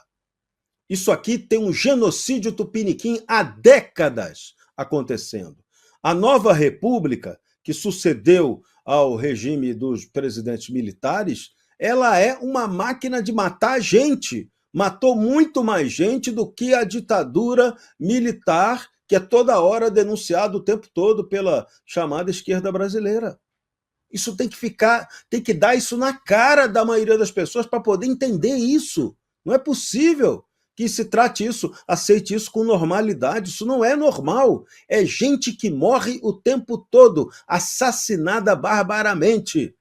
Isso aqui tem um genocídio tupiniquim há décadas acontecendo. A nova república, que sucedeu ao regime dos presidentes militares, ela é uma máquina de matar gente. Matou muito mais gente do que a ditadura militar, que é toda hora denunciado o tempo todo pela chamada esquerda brasileira. Isso tem que dar isso na cara da maioria das pessoas para poder entender isso. Não é possível que se trate isso, aceite isso com normalidade. Isso não é normal. É gente que morre o tempo todo, assassinada barbaramente.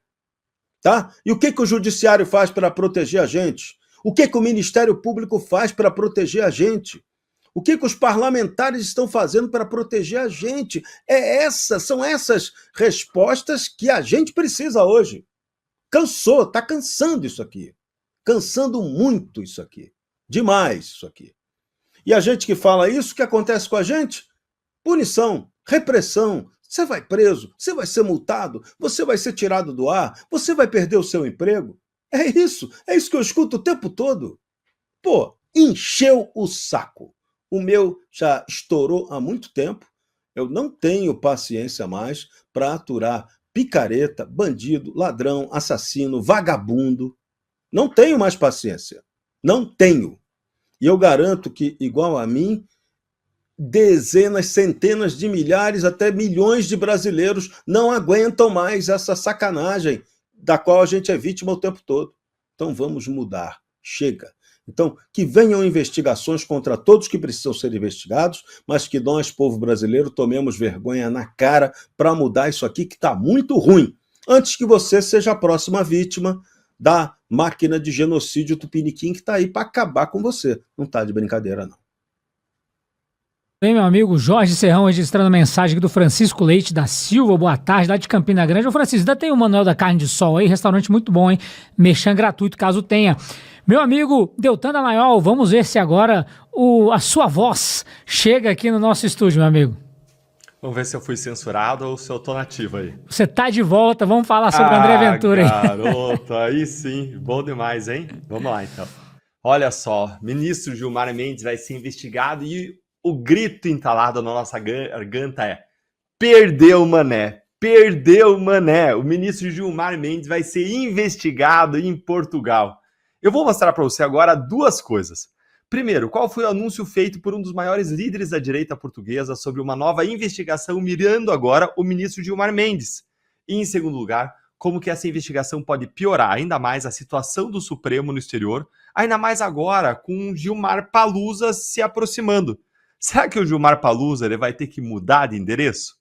Tá? E o que o judiciário faz para proteger a gente? O que o Ministério Público faz para proteger a gente? O que os parlamentares estão fazendo para proteger a gente? São essas respostas que a gente precisa hoje. Cansou, está cansando isso aqui. Cansando muito isso aqui. Demais isso aqui. E a gente que fala isso, o que acontece com a gente? Punição, repressão. Você vai preso, você vai ser multado, você vai ser tirado do ar, você vai perder o seu emprego. É isso que eu escuto o tempo todo. Pô, encheu o saco. O meu já estourou há muito tempo. Eu não tenho paciência mais para aturar picareta, bandido, ladrão, assassino, vagabundo. Não tenho mais paciência. Não tenho. E eu garanto que, igual a mim, dezenas, centenas de milhares, até milhões de brasileiros não aguentam mais essa sacanagem da qual a gente é vítima o tempo todo. Então vamos mudar. Chega. Então, que venham investigações contra todos que precisam ser investigados, mas que nós, povo brasileiro, tomemos vergonha na cara para mudar isso aqui que está muito ruim, antes que você seja a próxima vítima da máquina de genocídio tupiniquim que está aí para acabar com você. Não está de brincadeira, não.
Bem, meu amigo Jorge Serrão registrando mensagem aqui do Francisco Leite da Silva, boa tarde, lá de Campina Grande. Ô Francisco, ainda tem o Manuel da Carne de Sol aí, restaurante muito bom, hein? Merchan gratuito, caso tenha. Meu amigo Deltan Dallagnol, vamos ver se agora a sua voz chega aqui no nosso estúdio, meu amigo.
Vamos ver se eu fui censurado ou se eu tô nativo aí.
Você tá de volta, vamos falar sobre o André Ventura aí.
Garoto, aí sim, bom demais, hein? Vamos lá, então. Olha só, ministro Gilmar Mendes vai ser investigado e o grito entalado na nossa garganta é: perdeu, mané, perdeu, mané. O ministro Gilmar Mendes vai ser investigado em Portugal. Eu vou mostrar para você agora duas coisas. Primeiro, qual foi o anúncio feito por um dos maiores líderes da direita portuguesa sobre uma nova investigação mirando agora o ministro Gilmar Mendes? E, em segundo lugar, como que essa investigação pode piorar ainda mais a situação do Supremo no exterior, ainda mais agora com o Gilmar Palusa se aproximando. Será que o Gilmar Palusa ele vai ter que mudar de endereço?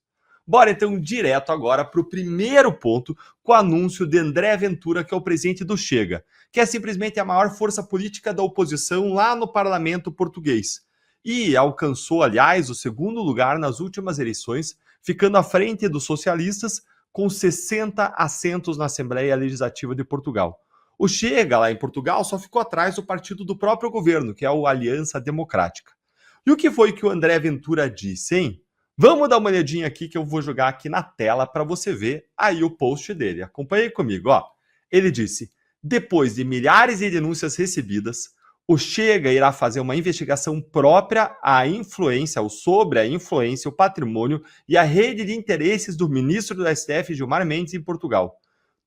Bora então direto agora para o primeiro ponto, com o anúncio de André Ventura, que é o presidente do Chega, que é simplesmente a maior força política da oposição lá no parlamento português. E alcançou, aliás, o segundo lugar nas últimas eleições, ficando à frente dos socialistas, com 60 assentos na Assembleia Legislativa de Portugal. O Chega, lá em Portugal, só ficou atrás do partido do próprio governo, que é o Aliança Democrática. E o que foi que o André Ventura disse, hein? Vamos dar uma olhadinha aqui que eu vou jogar aqui na tela para você ver aí o post dele. Acompanhe comigo, ó. Ele disse: depois de milhares de denúncias recebidas, o Chega irá fazer uma investigação própria à influência, ou sobre a influência, o patrimônio e a rede de interesses do ministro do STF, Gilmar Mendes, em Portugal.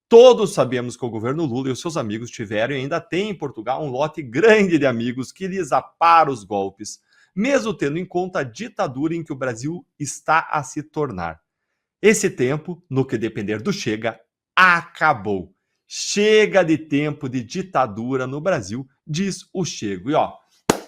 Todos sabemos que o governo Lula e os seus amigos tiveram e ainda têm em Portugal um lote grande de amigos que lhes aparam os golpes, mesmo tendo em conta a ditadura em que o Brasil está a se tornar. Esse tempo, no que depender do Chega, acabou. Chega de tempo de ditadura no Brasil, diz o Chega. E ó,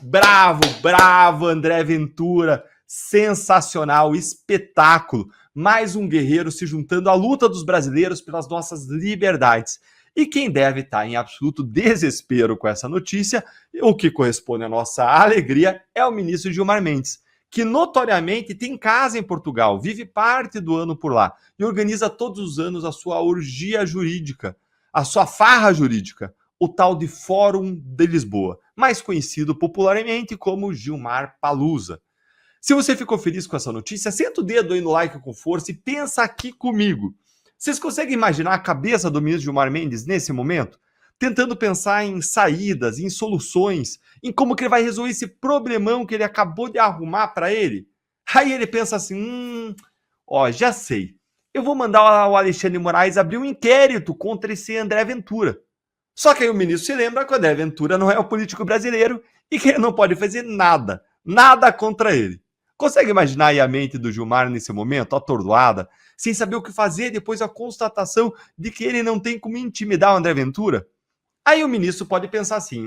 bravo, bravo, André Ventura, sensacional, espetáculo. Mais um guerreiro se juntando à luta dos brasileiros pelas nossas liberdades. E quem deve estar em absoluto desespero com essa notícia, o que corresponde à nossa alegria, é o ministro Gilmar Mendes, que notoriamente tem casa em Portugal, vive parte do ano por lá e organiza todos os anos a sua orgia jurídica, a sua farra jurídica, o tal de Fórum de Lisboa, mais conhecido popularmente como Gilmar Palusa. Se você ficou feliz com essa notícia, senta o dedo aí no like com força e pensa aqui comigo. Vocês conseguem imaginar a cabeça do ministro Gilmar Mendes nesse momento? Tentando pensar em saídas, em soluções, em como que ele vai resolver esse problemão que ele acabou de arrumar para ele? Aí ele pensa assim, já sei. Eu vou mandar o Alexandre de Moraes abrir um inquérito contra esse André Ventura. Só que aí o ministro se lembra que o André Ventura não é o político brasileiro e que ele não pode fazer nada contra ele. Consegue imaginar aí a mente do Gilmar nesse momento, atordoada, sem saber o que fazer depois da constatação de que ele não tem como intimidar o André Ventura? Aí o ministro pode pensar assim,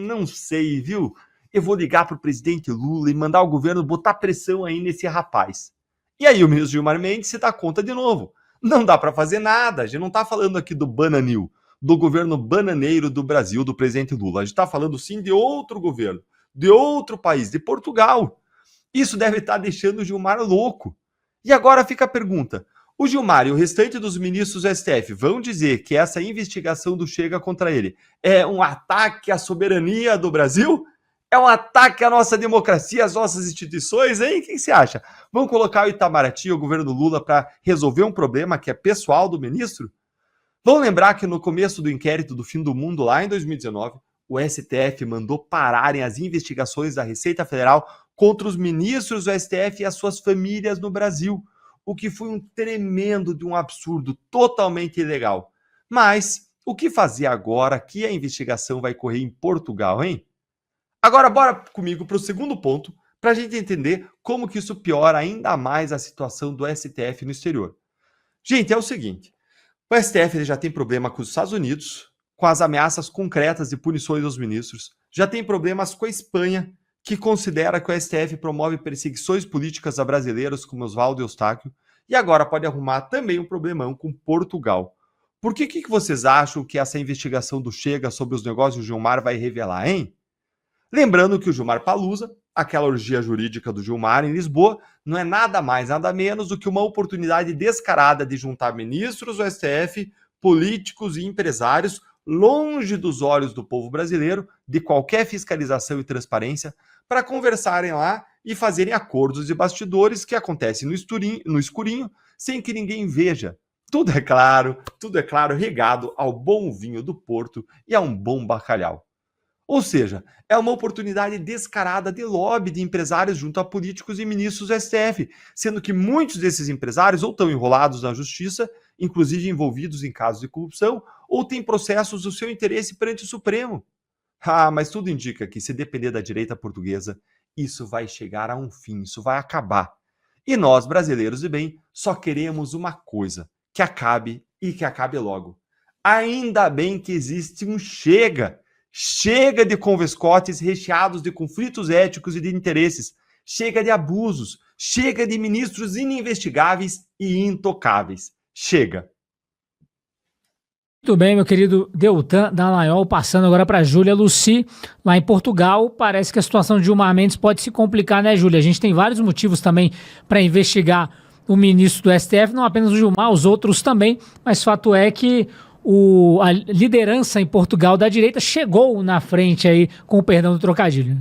não sei, viu? Eu vou ligar para o presidente Lula e mandar o governo botar pressão aí nesse rapaz. E aí o ministro Gilmar Mendes se dá conta de novo. Não dá para fazer nada, a gente não está falando aqui do bananil, do governo bananeiro do Brasil, do presidente Lula. A gente está falando sim de outro governo, de outro país, de Portugal. Isso deve estar deixando o Gilmar louco. E agora fica a pergunta, o Gilmar e o restante dos ministros do STF vão dizer que essa investigação do Chega contra ele é um ataque à soberania do Brasil? É um ataque à nossa democracia, às nossas instituições, hein? O que você acha? Vão colocar o Itamaraty, o governo do Lula, para resolver um problema que é pessoal do ministro? Vão lembrar que no começo do inquérito do fim do mundo, lá em 2019, o STF mandou pararem as investigações da Receita Federal contra os ministros do STF e as suas famílias no Brasil, o que foi um tremendo de um absurdo, totalmente ilegal. Mas o que fazer agora que a investigação vai correr em Portugal, hein? Agora bora comigo para o segundo ponto, para a gente entender como que isso piora ainda mais a situação do STF no exterior. Gente, é o seguinte, o STF já tem problema com os Estados Unidos, com as ameaças concretas de punições aos ministros, já tem problemas com a Espanha, que considera que o STF promove perseguições políticas a brasileiros como Oswaldo Eustáquio, e agora pode arrumar também um problemão com Portugal. Por que vocês acham que essa investigação do Chega sobre os negócios do Gilmar vai revelar, hein? Lembrando que o Gilmar Palusa, aquela orgia jurídica do Gilmar em Lisboa, não é nada mais, nada menos do que uma oportunidade descarada de juntar ministros do STF, políticos e empresários longe dos olhos do povo brasileiro, de qualquer fiscalização e transparência, para conversarem lá e fazerem acordos de bastidores que acontecem no escurinho, sem que ninguém veja. Tudo é claro, regado ao bom vinho do Porto e a um bom bacalhau. Ou seja, é uma oportunidade descarada de lobby de empresários junto a políticos e ministros do STF, sendo que muitos desses empresários ou estão enrolados na justiça, inclusive envolvidos em casos de corrupção, ou têm processos do seu interesse perante o Supremo. Mas tudo indica que, se depender da direita portuguesa, isso vai chegar a um fim, isso vai acabar. E nós, brasileiros de bem, só queremos uma coisa, que acabe e que acabe logo. Ainda bem que existe um Chega! Chega de convescotes recheados de conflitos éticos e de interesses. Chega de abusos. Chega de ministros ininvestigáveis e intocáveis. Chega.
Muito bem, meu querido Deltan Dallagnol, passando agora para Júlia Luci, lá em Portugal. Parece que a situação de Gilmar Mendes pode se complicar, né, Júlia? A gente tem vários motivos também para investigar o ministro do STF, não apenas o Gilmar, os outros também, mas fato é que a liderança em Portugal da direita chegou na frente aí, com o perdão do trocadilho.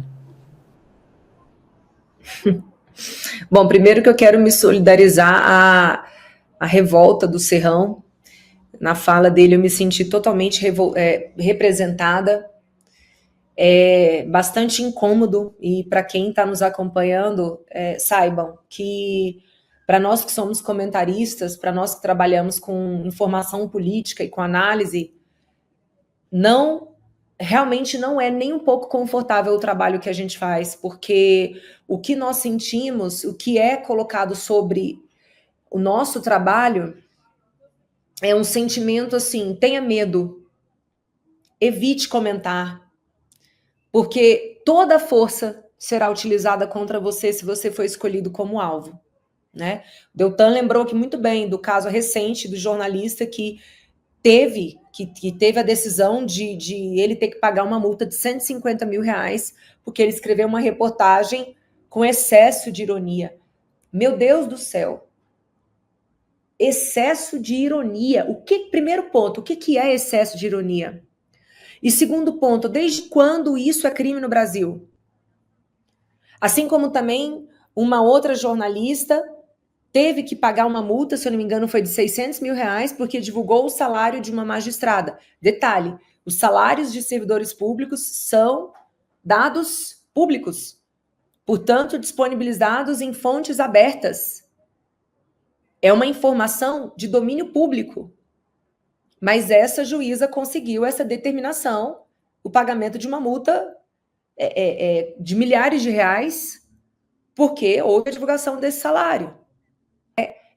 Bom, primeiro que eu quero me solidarizar à revolta do Serrão. Na fala dele eu me senti totalmente representada. É bastante incômodo, e para quem está nos acompanhando, saibam que para nós que somos comentaristas, para nós que trabalhamos com informação política e com análise, realmente não é nem um pouco confortável o trabalho que a gente faz, porque o que nós sentimos, o que é colocado sobre o nosso trabalho, é um sentimento assim: tenha medo, evite comentar, porque toda a força será utilizada contra você se você for escolhido como alvo. Né? Deltan lembrou aqui muito bem do caso recente do jornalista que teve a decisão de ele ter que pagar uma multa de 150 mil reais porque ele escreveu uma reportagem com excesso de ironia. Meu Deus do céu! Excesso de ironia. Primeiro ponto, o que é excesso de ironia? E segundo ponto, desde quando isso é crime no Brasil? Assim como também uma outra jornalista teve que pagar uma multa, se eu não me engano, foi de 600 mil reais, porque divulgou o salário de uma magistrada. Detalhe, os salários de servidores públicos são dados públicos, portanto, disponibilizados em fontes abertas. É uma informação de domínio público. Mas essa juíza conseguiu essa determinação, o pagamento de uma multa de milhares de reais, porque houve a divulgação desse salário.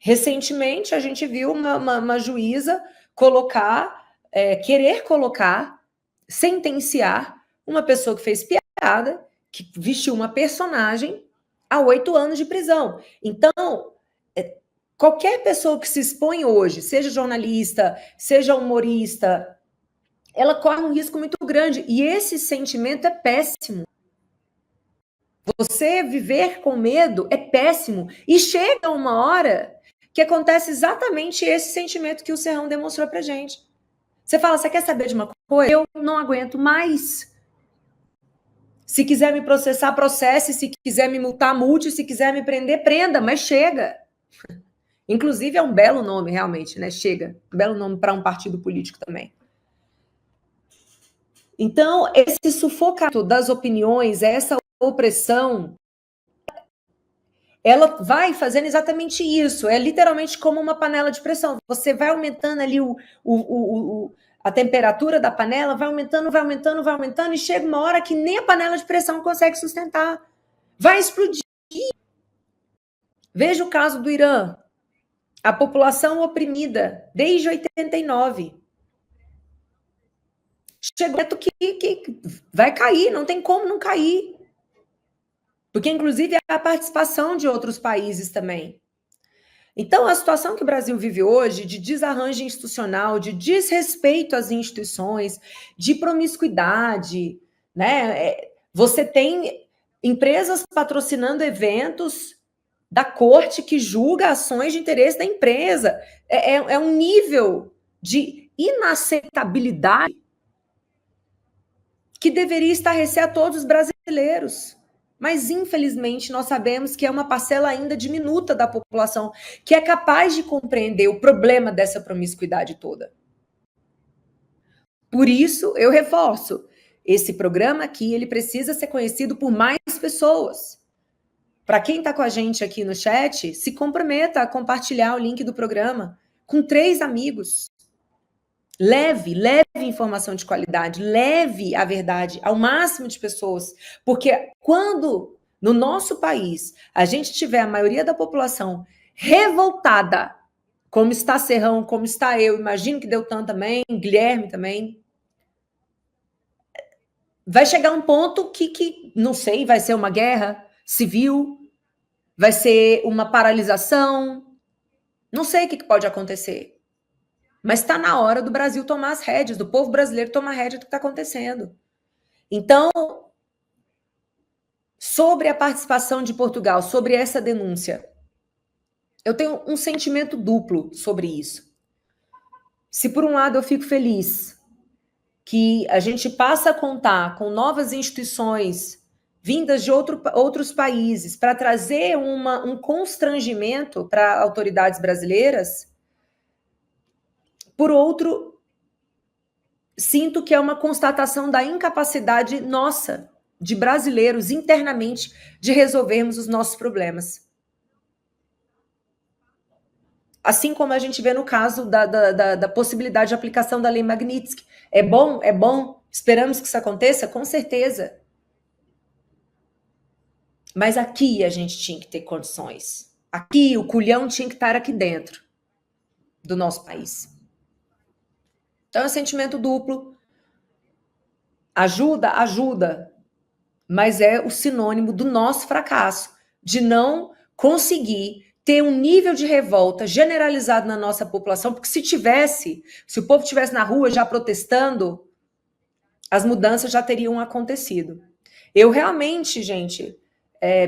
Recentemente, a gente viu uma juíza querer colocar, sentenciar uma pessoa que fez piada, que vestiu uma personagem, a 8 anos de prisão. Então, qualquer pessoa que se expõe hoje, seja jornalista, seja humorista, ela corre um risco muito grande. E esse sentimento é péssimo. Você viver com medo é péssimo. E chega uma hora que acontece exatamente esse sentimento que o Serrão demonstrou pra gente. Você fala, você quer saber de uma coisa? Eu não aguento mais. Se quiser me processar, processe. Se quiser me multar, multe. Se quiser me prender, prenda. Mas chega. Inclusive é um belo nome, realmente, né? Chega. Um belo nome para um partido político também. Então, esse sufocamento das opiniões, essa opressão, ela vai fazendo exatamente isso. É literalmente como uma panela de pressão. Você vai aumentando ali a temperatura da panela, vai aumentando, e chega uma hora que nem a panela de pressão consegue sustentar. Vai explodir. Veja o caso do Irã. A população oprimida desde 89. Chegou um momento que vai cair, não tem como não cair. Porque, inclusive, há a participação de outros países também. Então, a situação que o Brasil vive hoje, de desarranjo institucional, de desrespeito às instituições, de promiscuidade, né? Você tem empresas patrocinando eventos da corte que julga ações de interesse da empresa. É um nível de inaceitabilidade que deveria estarrecer a todos os brasileiros. Mas, infelizmente, nós sabemos que é uma parcela ainda diminuta da população que é capaz de compreender o problema dessa promiscuidade toda. Por isso, eu reforço, esse programa aqui, ele precisa ser conhecido por mais pessoas. Para quem está com a gente aqui no chat, se comprometa a compartilhar o link do programa com 3 amigos. Leve informação de qualidade, leve a verdade ao máximo de pessoas, porque quando no nosso país a gente tiver a maioria da população revoltada, como está Serrão, como está eu, imagino que Deltan também, Guilherme também, vai chegar um ponto que não sei, vai ser uma guerra civil, vai ser uma paralisação, não sei o que pode acontecer. Mas está na hora do Brasil tomar as rédeas, do povo brasileiro tomar a rédea do que está acontecendo. Então, sobre a participação de Portugal, sobre essa denúncia, eu tenho um sentimento duplo sobre isso. Se por um lado eu fico feliz que a gente passa a contar com novas instituições vindas de outros países para trazer um constrangimento para autoridades brasileiras, por outro, sinto que é uma constatação da incapacidade nossa, de brasileiros, internamente, de resolvermos os nossos problemas. Assim como a gente vê no caso da possibilidade de aplicação da Lei Magnitsky. É bom, esperamos que isso aconteça, com certeza. Mas aqui a gente tinha que ter condições. Aqui, o culhão tinha que estar aqui dentro do nosso país. Então é um sentimento duplo. Ajuda, mas é o sinônimo do nosso fracasso, de não conseguir ter um nível de revolta generalizado na nossa população, porque se o povo estivesse na rua já protestando, as mudanças já teriam acontecido. Eu realmente, gente,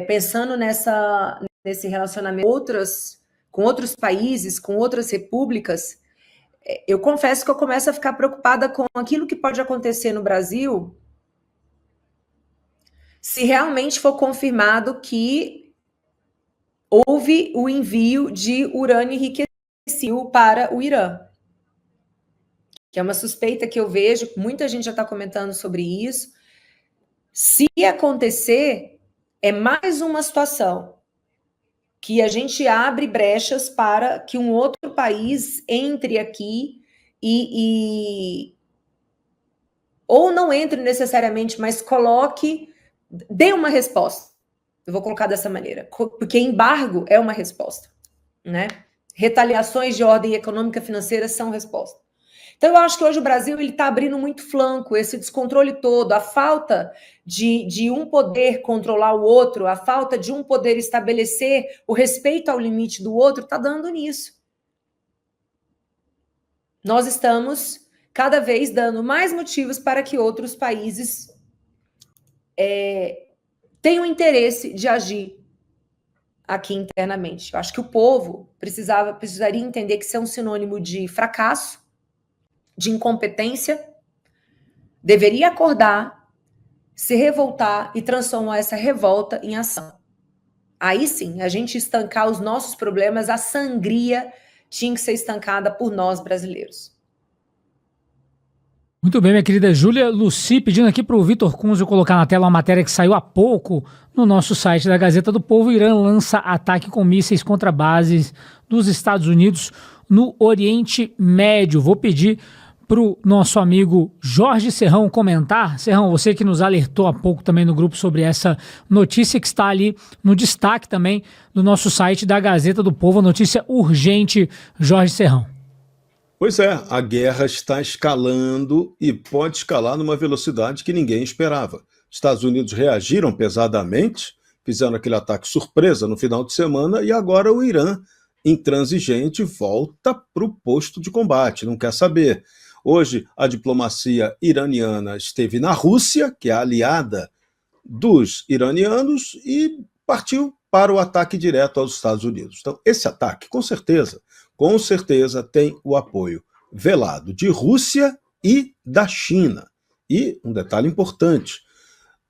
pensando nesse relacionamento com outros países, com outras repúblicas, eu confesso que eu começo a ficar preocupada com aquilo que pode acontecer no Brasil se realmente for confirmado que houve o envio de urânio enriquecido para o Irã. Que é uma suspeita que eu vejo, muita gente já está comentando sobre isso. Se acontecer, é mais uma situação que a gente abre brechas para que um outro país entre aqui ou não entre necessariamente, mas dê uma resposta. Eu vou colocar dessa maneira, porque embargo é uma resposta, né? Retaliações de ordem econômica e financeira são resposta. Então, eu acho que hoje o Brasil está abrindo muito flanco, esse descontrole todo, a falta de um poder controlar o outro, a falta de um poder estabelecer o respeito ao limite do outro, está dando nisso. Nós estamos cada vez dando mais motivos para que outros países tenham interesse de agir aqui internamente. Eu acho que o povo precisaria entender que isso é um sinônimo de fracasso, de incompetência, deveria acordar, se revoltar e transformar essa revolta em ação. Aí sim, a gente estancar os nossos problemas, a sangria tinha que ser estancada por nós brasileiros.
Muito bem, minha querida Júlia Luci, pedindo aqui para o Vitor Kunze colocar na tela uma matéria que saiu há pouco no nosso site da Gazeta do Povo. Irã lança ataque com mísseis contra bases dos Estados Unidos no Oriente Médio. Vou pedir para o nosso amigo Jorge Serrão comentar. Serrão, você que nos alertou há pouco também no grupo sobre essa notícia que está ali no destaque também do nosso site da Gazeta do Povo, a notícia urgente, Jorge Serrão.
Pois é, a guerra está escalando e pode escalar numa velocidade que ninguém esperava. Estados Unidos reagiram pesadamente, fizeram aquele ataque surpresa no final de semana e agora o Irã, intransigente, volta para o posto de combate, não quer saber. Hoje, a diplomacia iraniana esteve na Rússia, que é a aliada dos iranianos, e partiu para o ataque direto aos Estados Unidos. Então, esse ataque, com certeza, tem o apoio velado de Rússia e da China. E um detalhe importante,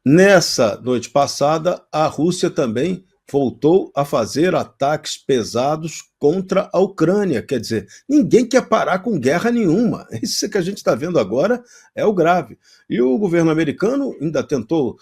Nessa noite passada, a Rússia também voltou a fazer ataques pesados contra a Ucrânia. Quer dizer, ninguém quer parar com guerra nenhuma. Isso que a gente está vendo agora é o grave. E o governo americano ainda tentou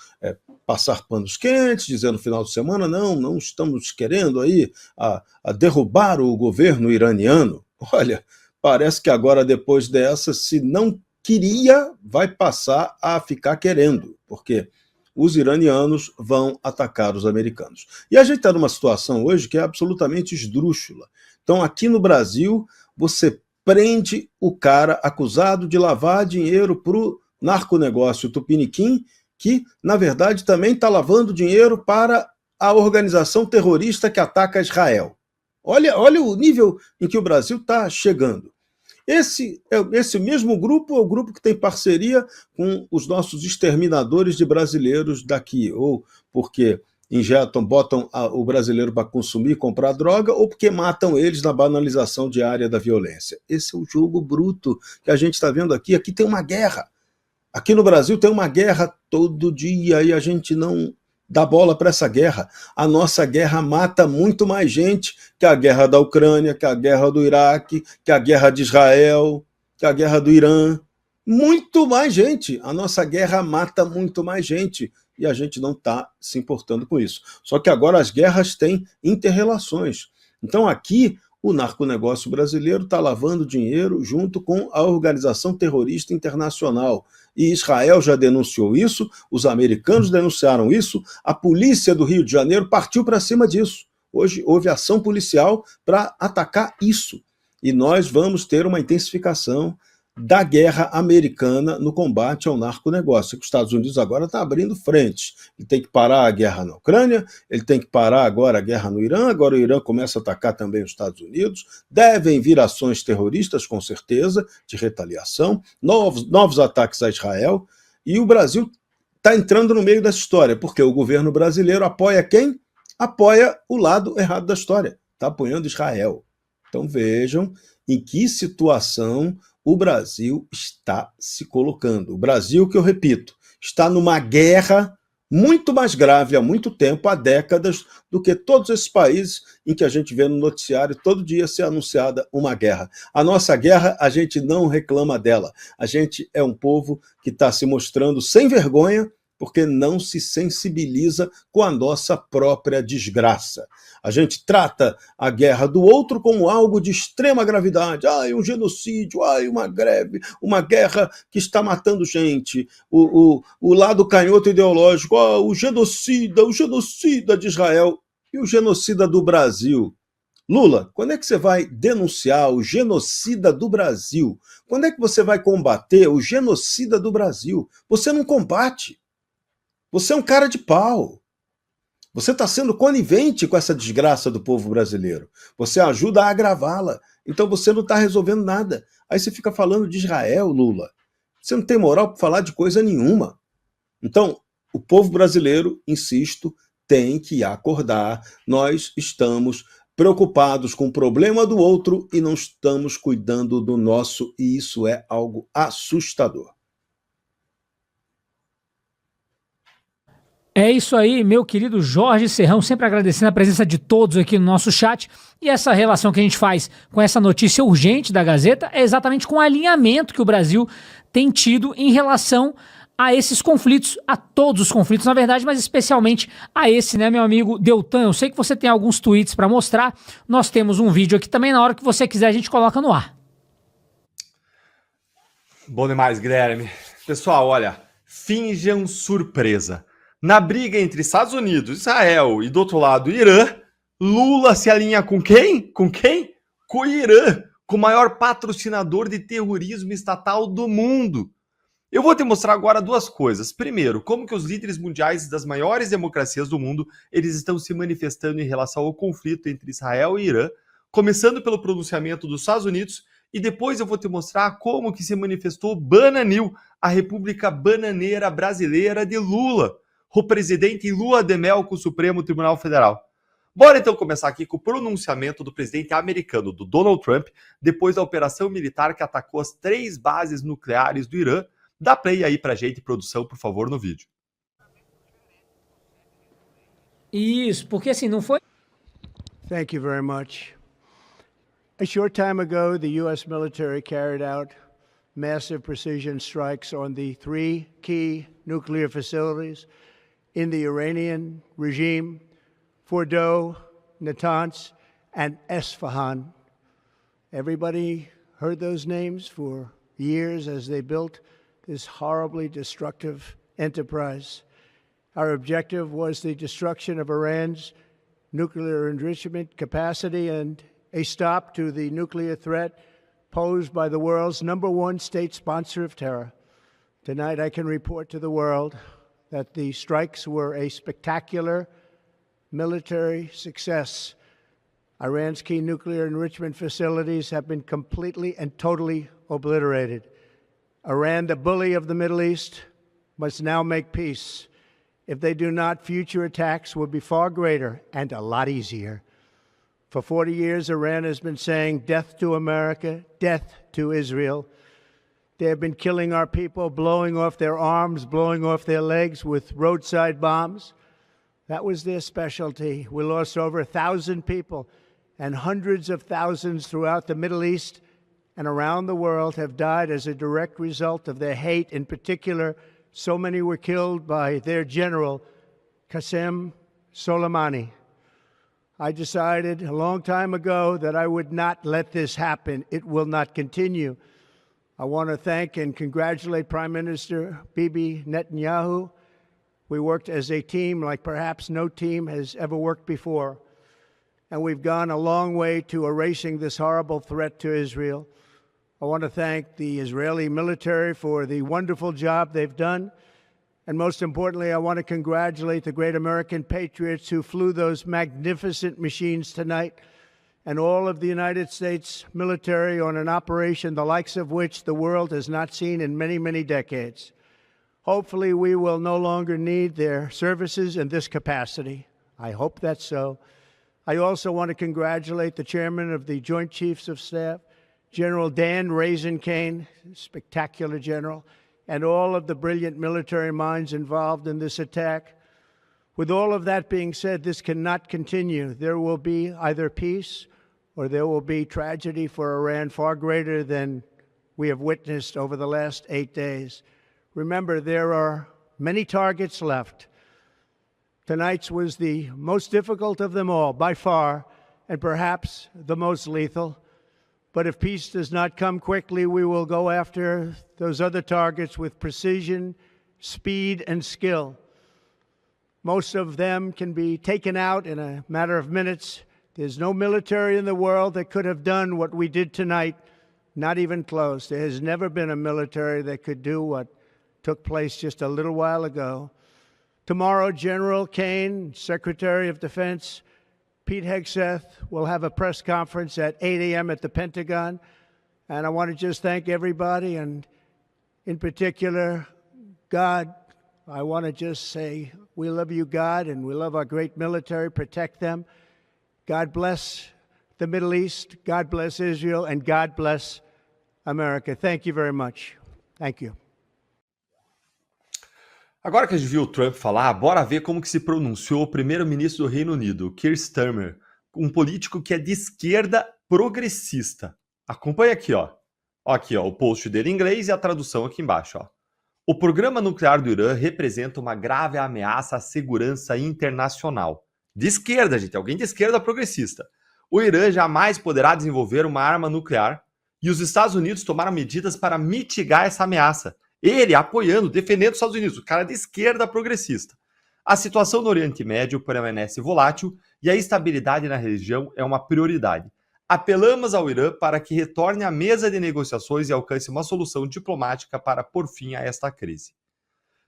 passar panos quentes, dizendo no final de semana, não estamos querendo aí a derrubar o governo iraniano. Olha, parece que agora, depois dessa, se não queria, vai passar a ficar querendo, porque os iranianos vão atacar os americanos. E a gente está numa situação hoje que é absolutamente esdrúxula. Então, aqui no Brasil, você prende o cara acusado de lavar dinheiro para o narconegócio Tupiniquim, que, na verdade, também está lavando dinheiro para a organização terrorista que ataca Israel. Olha o nível em que o Brasil está chegando. Esse mesmo grupo é o grupo que tem parceria com os nossos exterminadores de brasileiros daqui, ou porque botam o brasileiro para consumir, comprar droga, ou porque matam eles na banalização diária da violência. Esse é o jogo bruto que a gente está vendo aqui. Aqui tem uma guerra. Aqui no Brasil tem uma guerra todo dia e a gente não dá bola para essa guerra. A nossa guerra mata muito mais gente que a guerra da Ucrânia, que a guerra do Iraque, que a guerra de Israel, que a guerra do Irã. Muito mais gente. A nossa guerra mata muito mais gente e a gente não está se importando com isso. Só que agora as guerras têm inter-relações. Então aqui o narconegócio brasileiro está lavando dinheiro junto com a organização terrorista internacional. E Israel já denunciou isso, os americanos denunciaram isso, a polícia do Rio de Janeiro partiu para cima disso. Hoje houve ação policial para atacar isso. E nós vamos ter uma intensificação da guerra americana no combate ao narconegócio, que os Estados Unidos agora está abrindo frente. Ele tem que parar a guerra na Ucrânia, ele tem que parar agora a guerra no Irã, agora o Irã começa a atacar também os Estados Unidos, devem vir ações terroristas, com certeza, de retaliação, novos ataques a Israel, e o Brasil está entrando no meio dessa história, porque o governo brasileiro apoia quem? Apoia o lado errado da história, está apoiando Israel. Então vejam em que situação o Brasil está se colocando. O Brasil, que eu repito, está numa guerra muito mais grave há muito tempo, há décadas, do que todos esses países em que a gente vê no noticiário todo dia ser anunciada uma guerra. A nossa guerra, a gente não reclama dela. A gente é um povo que está se mostrando sem vergonha porque não se sensibiliza com a nossa própria desgraça. A gente trata a guerra do outro como algo de extrema gravidade. Um genocídio, uma greve, uma guerra que está matando gente. O lado canhoto ideológico, o genocida de Israel e o genocida do Brasil. Lula, quando é que você vai denunciar o genocida do Brasil? Quando é que você vai combater o genocida do Brasil? Você não combate. Você é um cara de pau. Você está sendo conivente com essa desgraça do povo brasileiro. Você ajuda a agravá-la. Então você não está resolvendo nada. Aí você fica falando de Israel, Lula. Você não tem moral para falar de coisa nenhuma. Então, o povo brasileiro, insisto, tem que acordar. Nós estamos preocupados com o problema do outro e não estamos cuidando do nosso. E isso é algo assustador.
É isso aí, meu querido Jorge Serrão, sempre agradecendo a presença de todos aqui no nosso chat. E essa relação que a gente faz com essa notícia urgente da Gazeta é exatamente com o alinhamento que o Brasil tem tido em relação a esses conflitos, a todos os conflitos, na verdade, mas especialmente a esse, né, meu amigo Deltan? Eu sei que você tem alguns tweets para mostrar. Nós temos um vídeo aqui também, na hora que você quiser a gente coloca no ar.
Bom demais, Guilherme. Pessoal, olha, finjam surpresa. Na briga entre Estados Unidos, Israel e do outro lado Irã, Lula se alinha com quem? Com quem? Com o Irã, com o maior patrocinador de terrorismo estatal do mundo. Eu vou te mostrar agora duas coisas. Primeiro, como que os líderes mundiais das maiores democracias do mundo, eles estão se manifestando em relação ao conflito entre Israel e Irã, começando pelo pronunciamento dos Estados Unidos, e depois eu vou te mostrar como que se manifestou Bananil, a República Bananeira Brasileira de Lula, o presidente em lua de mel com o Supremo Tribunal Federal. Bora então começar aqui com o pronunciamento do presidente americano, do Donald Trump, depois da operação militar que atacou as 3 bases nucleares do Irã. Dá play aí pra gente, produção, por favor, no vídeo.
Isso, porque assim, não foi...
Thank you very much. A short time ago, the U.S. military carried out massive precision strikes on the 3 key nuclear facilities in the Iranian regime, Fordow, Natanz, and Esfahan. Everybody heard those names for years as they built this horribly destructive enterprise. Our objective was the destruction of Iran's nuclear enrichment capacity and a stop to the nuclear threat posed by the world's #1 state sponsor of terror. Tonight, I can report to the world that the strikes were a spectacular military success. Iran's key nuclear enrichment facilities have been completely and totally obliterated. Iran, the bully of the Middle East, must now make peace. If they do not, future attacks will be far greater and a lot easier. For 40 years, Iran has been saying death to America, death to Israel. They have been killing our people, blowing off their arms, blowing off their legs with roadside bombs. That was their specialty. We lost over 1,000 people, and hundreds of thousands throughout the Middle East and around the world have died as a direct result of their hate. In particular, so many were killed by their general, Qasem Soleimani. I decided a long time ago that I would not let this happen. It will not continue. I want to thank and congratulate Prime Minister Bibi Netanyahu. We worked as a team like perhaps no team has ever worked before. And we've gone a long way to erasing this horrible threat to Israel. I want to thank the Israeli military for the wonderful job they've done. And most importantly, I want to congratulate the great American patriots who flew those magnificent machines tonight, and all of the United States military on an operation the likes of which the world has not seen in many, many decades. Hopefully, we will no longer need their services in this capacity. I hope that's so. I also want to congratulate the chairman of the Joint Chiefs of Staff, General Dan Raisen-Kane, spectacular general, and all of the brilliant military minds involved in this attack. With all of that being said, this cannot continue. There will be either peace or there will be tragedy for Iran far greater than we have witnessed over the last 8 days. Remember, there are many targets left. Tonight's was the most difficult of them all, by far, and perhaps the most lethal. But if peace does not come quickly, we will go after those other targets with precision, speed, and skill. Most of them can be taken out in a matter of minutes. There's no military in the world that could have done what we did tonight, not even close. There has never been a military that could do what took place just a little while ago. Tomorrow, General Kane, Secretary of Defense, Pete Hegseth will have a press conference at 8 a.m. at the Pentagon. And I want to just thank everybody, and in particular, God. I want to just say, we love you, God, and we love our great military. Protect them. God bless the Middle East. God bless Israel. And God bless America. Thank you very much. Thank you.
Agora que a gente viu o Trump falar, bora ver como que se pronunciou o primeiro-ministro do Reino Unido, Keir Starmer, um político que é de esquerda progressista. Acompanha aqui, ó. Aqui, ó, o post dele em inglês e a tradução aqui embaixo, ó. O programa nuclear do Irã representa uma grave ameaça à segurança internacional. De esquerda, gente, alguém de esquerda progressista. O Irã jamais poderá desenvolver uma arma nuclear e os Estados Unidos tomaram medidas para mitigar essa ameaça. Ele apoiando, defendendo os Estados Unidos, o cara de esquerda progressista. A situação no Oriente Médio permanece volátil e a estabilidade na região é uma prioridade. Apelamos ao Irã para que retorne à mesa de negociações e alcance uma solução diplomática para pôr fim a esta crise.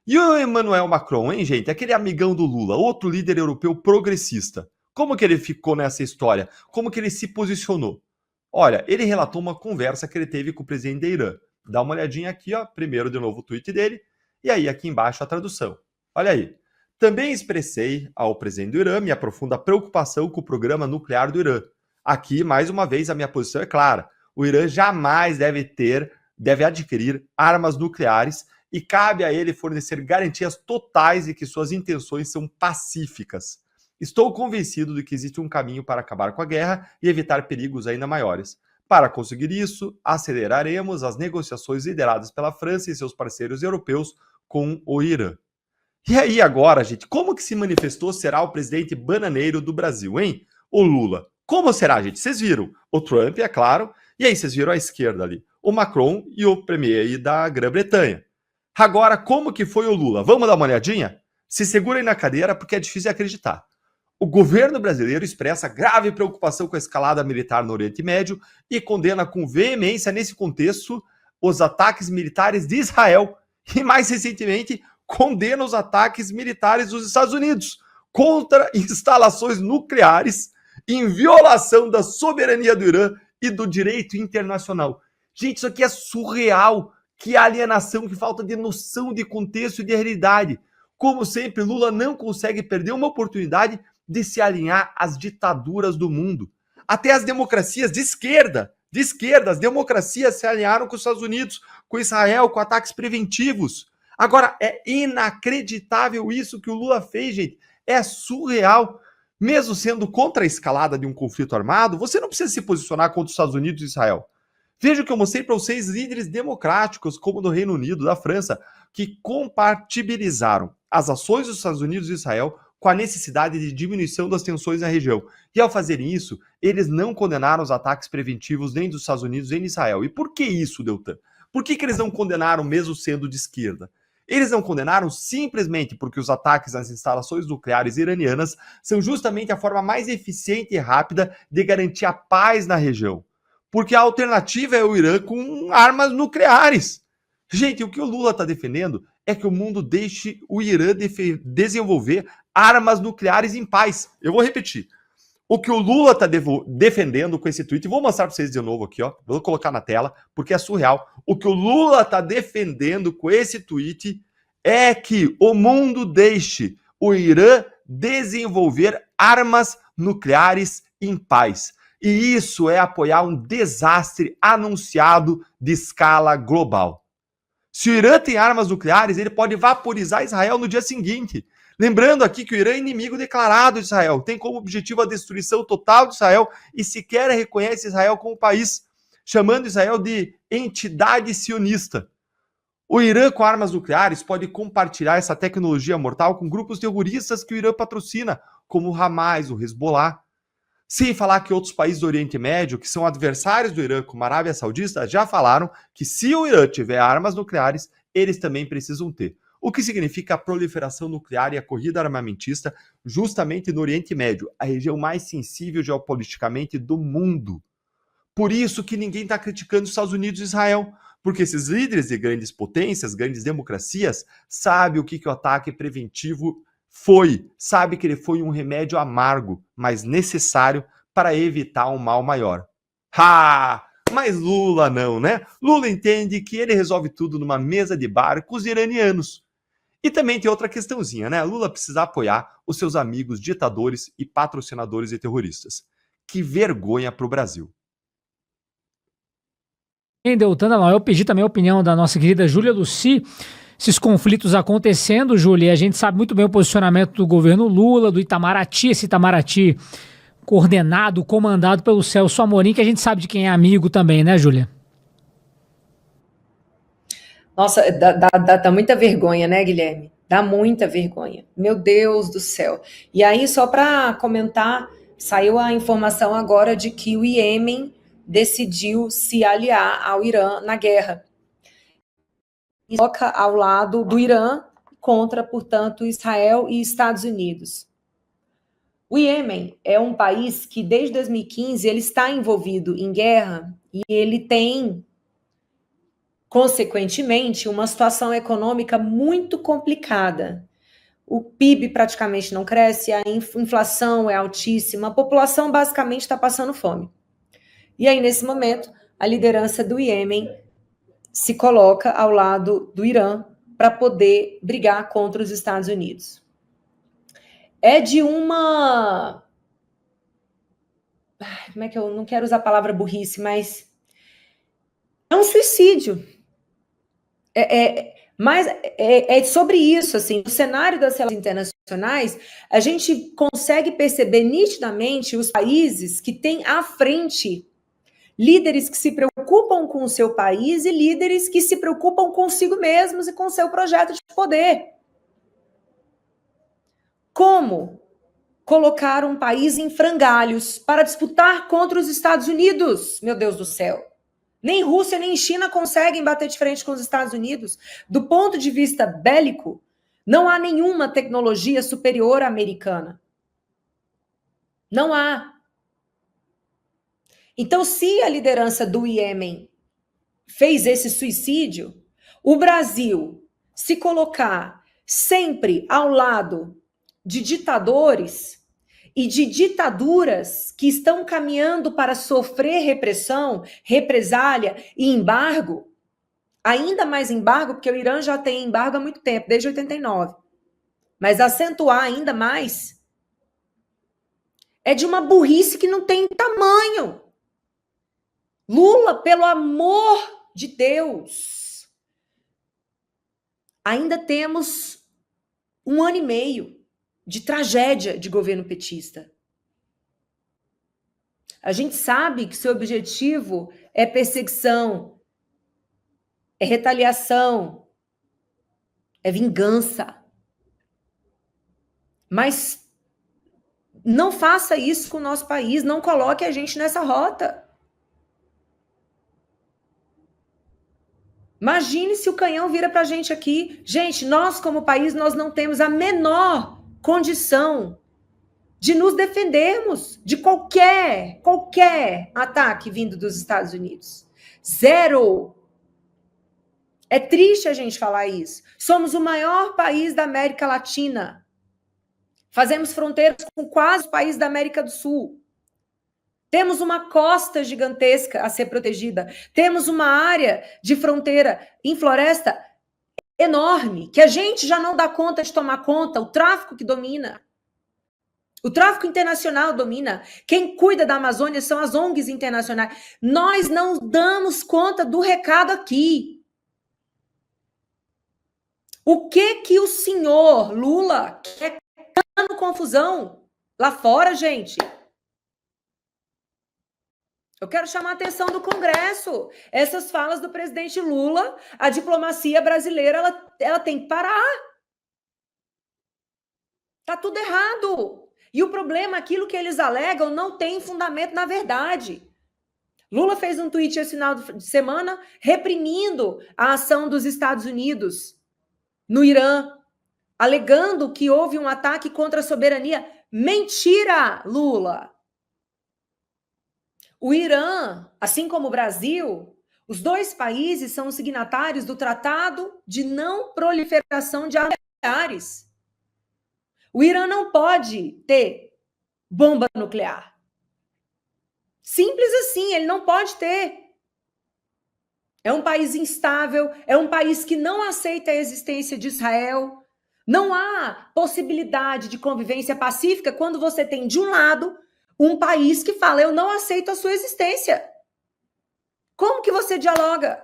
E o Emmanuel Macron, hein, gente? Aquele amigão do Lula, outro líder europeu progressista. Como que ele ficou nessa história? Como que ele se posicionou? Olha, ele relatou uma conversa que ele teve com o presidente do Irã. Dá uma olhadinha aqui, ó, primeiro de novo o tweet dele, e aí aqui embaixo a tradução. Olha aí. Também expressei ao presidente do Irã minha profunda preocupação com o programa nuclear do Irã. Aqui, mais uma vez, a minha posição é clara. O Irã jamais deve adquirir armas nucleares e cabe a ele fornecer garantias totais de que suas intenções são pacíficas. Estou convencido de que existe um caminho para acabar com a guerra e evitar perigos ainda maiores. Para conseguir isso, aceleraremos as negociações lideradas pela França e seus parceiros europeus com o Irã. E aí agora, gente, como que se manifestou será o presidente bananeiro do Brasil, hein? O Lula. Como será, gente? Vocês viram o Trump, é claro, e aí vocês viram a esquerda ali, o Macron e o premier aí da Grã-Bretanha. Agora, como que foi o Lula? Vamos dar uma olhadinha? Se segurem na cadeira porque é difícil de acreditar. O governo brasileiro expressa grave preocupação com a escalada militar no Oriente Médio e condena com veemência, nesse contexto, os ataques militares de Israel. E, mais recentemente, condena os ataques militares dos Estados Unidos contra instalações nucleares em violação da soberania do Irã e do direito internacional. Gente, isso aqui é surreal. Que alienação, que falta de noção de contexto e de realidade. Como sempre, Lula não consegue perder uma oportunidade de se alinhar às ditaduras do mundo. Até as democracias de esquerda, as democracias se alinharam com os Estados Unidos, com Israel, com ataques preventivos. Agora, é inacreditável isso que o Lula fez, gente. É surreal. Mesmo sendo contra a escalada de um conflito armado, você não precisa se posicionar contra os Estados Unidos e Israel. Veja o que eu mostrei para vocês, líderes democráticos, como do Reino Unido, da França, que compatibilizaram as ações dos Estados Unidos e Israel com a necessidade de diminuição das tensões na região. E ao fazerem isso, eles não condenaram os ataques preventivos nem dos Estados Unidos nem de Israel. E por que isso, Deltan? Por que eles não condenaram mesmo sendo de esquerda? Eles não condenaram simplesmente porque os ataques às instalações nucleares iranianas são justamente a forma mais eficiente e rápida de garantir a paz na região. Porque a alternativa é o Irã com armas nucleares. Gente, o que o Lula está defendendo é que o mundo deixe o Irã desenvolver armas nucleares em paz. Eu vou repetir. O que o Lula está defendendo com esse tweet, e vou mostrar para vocês de novo aqui, ó, vou colocar na tela, porque é surreal. O que o Lula está defendendo com esse tweet é que o mundo deixe o Irã desenvolver armas nucleares em paz. E isso é apoiar um desastre anunciado de escala global. Se o Irã tem armas nucleares, ele pode vaporizar Israel no dia seguinte. Lembrando aqui que o Irã é inimigo declarado de Israel, tem como objetivo a destruição total de Israel e sequer reconhece Israel como país, chamando Israel de entidade sionista. O Irã com armas nucleares pode compartilhar essa tecnologia mortal com grupos terroristas que o Irã patrocina, como o Hamas, o Hezbollah. Sem falar que outros países do Oriente Médio, que são adversários do Irã, como a Arábia Saudita, já falaram que se o Irã tiver armas nucleares, eles também precisam ter. O que significa a proliferação nuclear e a corrida armamentista justamente no Oriente Médio, a região mais sensível geopoliticamente do mundo. Por isso que ninguém está criticando os Estados Unidos e Israel, porque esses líderes de grandes potências, grandes democracias, sabem o que o ataque preventivo foi, sabe que ele foi um remédio amargo, mas necessário para evitar um mal maior. Mas Lula não, né? Lula entende que ele resolve tudo numa mesa de bar com os iranianos. E também tem outra questãozinha, né? Lula precisa apoiar os seus amigos ditadores e patrocinadores de terroristas. Que vergonha para o Brasil.
Deltan, eu pedi também a opinião da nossa querida Júlia Luci. Esses conflitos acontecendo, Júlia, e a gente sabe muito bem o posicionamento do governo Lula, do Itamaraty, esse Itamaraty coordenado, comandado pelo Celso Amorim, que a gente sabe de quem é amigo também, né, Júlia?
Nossa, dá muita vergonha, né, Guilherme? Dá muita vergonha. Meu Deus do céu. E aí, só para comentar, saiu a informação agora de que o Iêmen decidiu se aliar ao Irã na guerra. E coloca ao lado do Irã contra, portanto, Israel e Estados Unidos. O Iêmen é um país que, desde 2015, ele está envolvido em guerra e ele tem, consequentemente, uma situação econômica muito complicada. O PIB praticamente não cresce, a inflação é altíssima, a população basicamente está passando fome. E aí, nesse momento, a liderança do Iêmen se coloca ao lado do Irã para poder brigar contra os Estados Unidos. É de uma... Como é que eu não quero usar a palavra burrice, mas é um suicídio. Mas é sobre isso, assim, no cenário das relações internacionais, a gente consegue perceber nitidamente os países que têm à frente líderes que se preocupam com o seu país e líderes que se preocupam consigo mesmos e com o seu projeto de poder. Como colocar um país em frangalhos para disputar contra os Estados Unidos? Meu Deus do céu. Nem Rússia nem China conseguem bater de frente com os Estados Unidos. Do ponto de vista bélico, não há nenhuma tecnologia superior à americana. Não há. Então, se a liderança do Iêmen fez esse suicídio, o Brasil se colocar sempre ao lado de ditadores e de ditaduras que estão caminhando para sofrer repressão, represália e embargo, ainda mais embargo, porque o Irã já tem embargo há muito tempo, desde 89. Mas acentuar ainda mais é de uma burrice que não tem tamanho. Lula, pelo amor de Deus, ainda temos 1 ano e meio de tragédia de governo petista. A gente sabe que seu objetivo é perseguição, é retaliação, é vingança. Mas não faça isso com o nosso país, não coloque a gente nessa rota. Imagine se o canhão vira para a gente aqui. Gente, nós como país, nós não temos a menor condição de nos defendermos de qualquer ataque vindo dos Estados Unidos. Zero. É triste a gente falar isso. Somos o maior país da América Latina. Fazemos fronteiras com quase os países da América do Sul. Temos uma costa gigantesca a ser protegida. Temos uma área de fronteira em floresta enorme, que a gente já não dá conta de tomar conta. O tráfico que domina. O tráfico internacional domina. Quem cuida da Amazônia são as ONGs internacionais. Nós não damos conta do recado aqui. O que o senhor Lula quer criando confusão lá fora, gente? Eu quero chamar a atenção do Congresso. Essas falas do presidente Lula, a diplomacia brasileira, ela tem que parar. Tá tudo errado. E o problema, aquilo que eles alegam, não tem fundamento na verdade. Lula fez um tweet esse final de semana reprimindo a ação dos Estados Unidos no Irã, alegando que houve um ataque contra a soberania. Mentira, Lula! O Irã, assim como o Brasil, os dois países são os signatários do Tratado de Não Proliferação de Armas Nucleares. O Irã não pode ter bomba nuclear. Simples assim, ele não pode ter. É um país instável, é um país que não aceita a existência de Israel. Não há possibilidade de convivência pacífica quando você tem, de um lado, um país que fala, eu não aceito a sua existência. Como que você dialoga?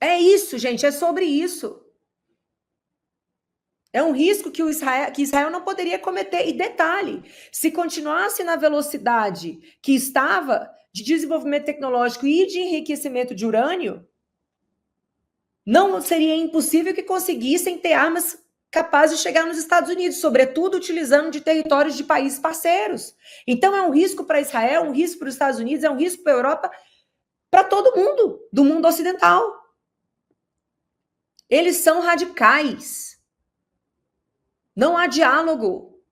É isso, gente, é sobre isso. É um risco que Israel não poderia cometer. E detalhe, se continuasse na velocidade que estava de desenvolvimento tecnológico e de enriquecimento de urânio, não seria impossível que conseguissem ter armas capazes de chegar nos Estados Unidos, sobretudo utilizando de territórios de países parceiros. Então é um risco para Israel, um risco para os Estados Unidos, é um risco para a Europa, para todo mundo, do mundo ocidental. Eles são radicais. Não há diálogo.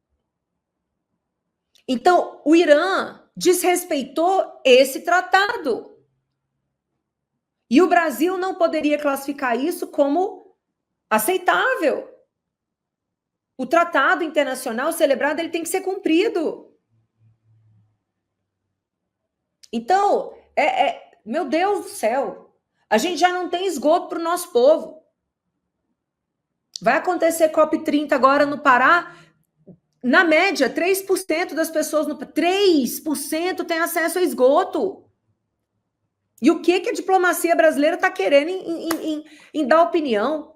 Então, o Irã desrespeitou esse tratado. E o Brasil não poderia classificar isso como aceitável. O tratado internacional celebrado, ele tem que ser cumprido. Então, meu Deus do céu, a gente já não tem esgoto para o nosso povo. Vai acontecer COP30 agora no Pará. Na média, 3% das pessoas 3% tem acesso a esgoto. E o que a diplomacia brasileira está querendo em dar opinião?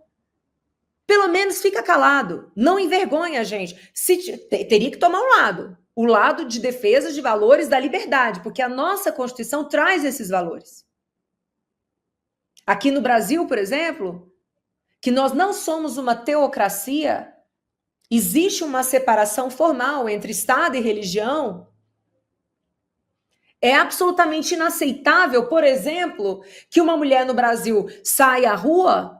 Pelo menos fica calado. Não envergonha a gente. Teria que tomar um lado. O lado de defesa de valores da liberdade, porque a nossa Constituição traz esses valores. Aqui no Brasil, por exemplo, que nós não somos uma teocracia, existe uma separação formal entre Estado e religião. É absolutamente inaceitável, por exemplo, que uma mulher no Brasil saia à rua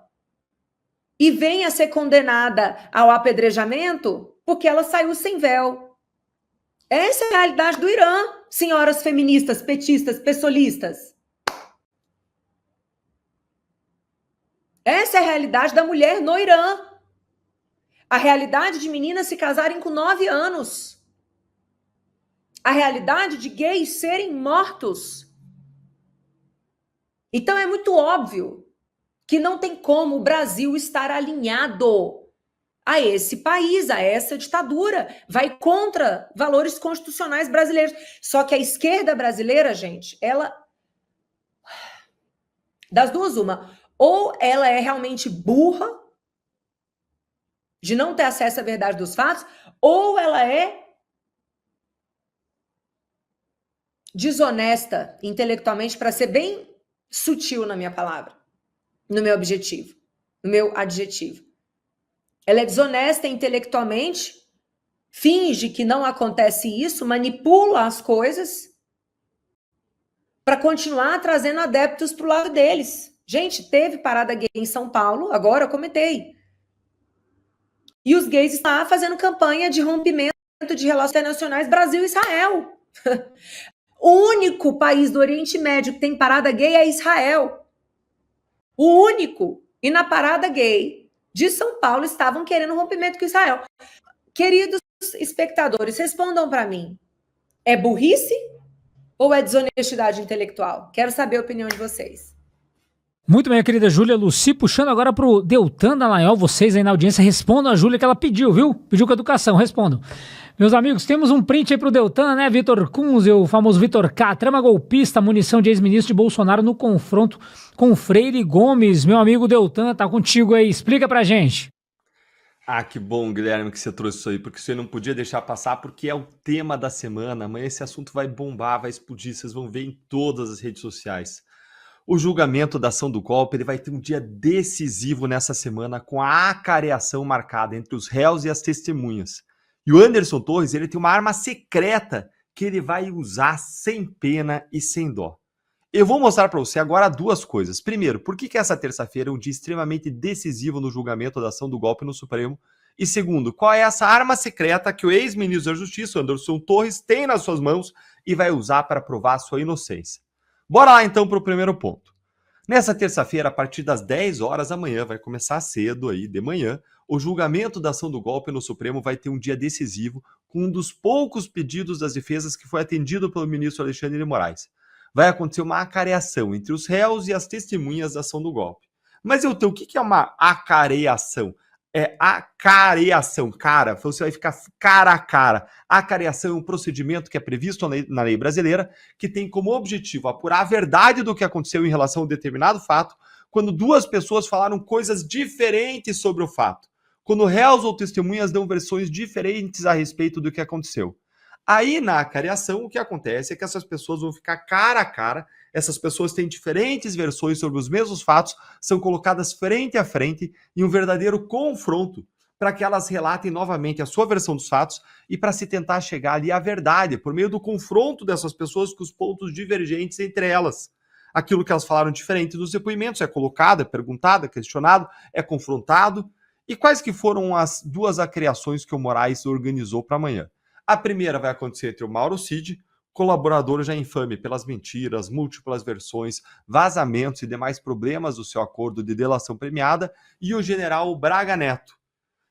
e venha a ser condenada ao apedrejamento porque ela saiu sem véu. Essa é a realidade do Irã, senhoras feministas, petistas, pessoalistas. Essa é a realidade da mulher no Irã. A realidade de meninas se casarem com 9 anos. A realidade de gays serem mortos. Então é muito óbvio que não tem como o Brasil estar alinhado a esse país, a essa ditadura. Vai contra valores constitucionais brasileiros. Só que a esquerda brasileira, gente, ela... Das duas, uma. Ou ela é realmente burra, de não ter acesso à verdade dos fatos, ou ela é desonesta intelectualmente, para ser bem sutil na minha palavra, no meu objetivo, no meu adjetivo. Ela é desonesta intelectualmente, finge que não acontece isso, manipula as coisas para continuar trazendo adeptos para o lado deles. Gente, teve parada gay em São Paulo, agora eu comentei. E os gays estão fazendo campanha de rompimento de relações internacionais Brasil e Israel. O único país do Oriente Médio que tem parada gay é Israel. O único. E na parada gay de São Paulo estavam querendo rompimento com Israel. Queridos espectadores, respondam para mim. É burrice ou é desonestidade intelectual? Quero saber a opinião de vocês.
Muito bem, querida Júlia Luci, puxando agora pro Deltan Dallagnol, vocês aí na audiência respondam a Júlia que ela pediu, viu? Pediu com educação, respondam. Meus amigos, temos um print aí pro Deltan, né? Vitor Kunze, o famoso Vitor K, trama golpista, munição de ex-ministro de Bolsonaro no confronto com Freire Gomes. Meu amigo Deltan, tá contigo aí, explica pra gente.
Ah, que bom, Guilherme, que você trouxe isso aí, porque você não podia deixar passar, porque é o tema da semana. Amanhã esse assunto vai bombar, vai explodir, vocês vão ver em todas as redes sociais. O julgamento da ação do golpe ele vai ter um dia decisivo nessa semana, com a acareação marcada entre os réus e as testemunhas. E o Anderson Torres ele tem uma arma secreta que ele vai usar sem pena e sem dó. Eu vou mostrar para você agora duas coisas. Primeiro, por que essa terça-feira é um dia extremamente decisivo no julgamento da ação do golpe no Supremo? E segundo, qual é essa arma secreta que o ex-ministro da Justiça, Anderson Torres, tem nas suas mãos e vai usar para provar a sua inocência? Bora lá então para o primeiro ponto. Nessa terça-feira, a partir das 10 horas da manhã, vai começar cedo aí de manhã, o julgamento da ação do golpe no Supremo vai ter um dia decisivo com um dos poucos pedidos das defesas que foi atendido pelo ministro Alexandre de Moraes. Vai acontecer uma acareação entre os réus e as testemunhas da ação do golpe. Mas o que é uma acareação? É acareação, cara, você vai ficar cara a cara. A acareação é um procedimento que é previsto na lei brasileira, que tem como objetivo apurar a verdade do que aconteceu em relação a um determinado fato, quando duas pessoas falaram coisas diferentes sobre o fato. Quando réus ou testemunhas dão versões diferentes a respeito do que aconteceu. Aí, na acareação, o que acontece é que essas pessoas vão ficar cara a cara, essas pessoas têm diferentes versões sobre os mesmos fatos, são colocadas frente a frente em um verdadeiro confronto para que elas relatem novamente a sua versão dos fatos e para se tentar chegar ali à verdade, por meio do confronto dessas pessoas com os pontos divergentes entre elas. Aquilo que elas falaram diferente nos depoimentos é colocado, é perguntado, é questionado, é confrontado. E quais que foram as duas acareações que o Moraes organizou para amanhã? A primeira vai acontecer entre o Mauro Cid, colaborador já infame pelas mentiras, múltiplas versões, vazamentos e demais problemas do seu acordo de delação premiada, e o general Braga Neto.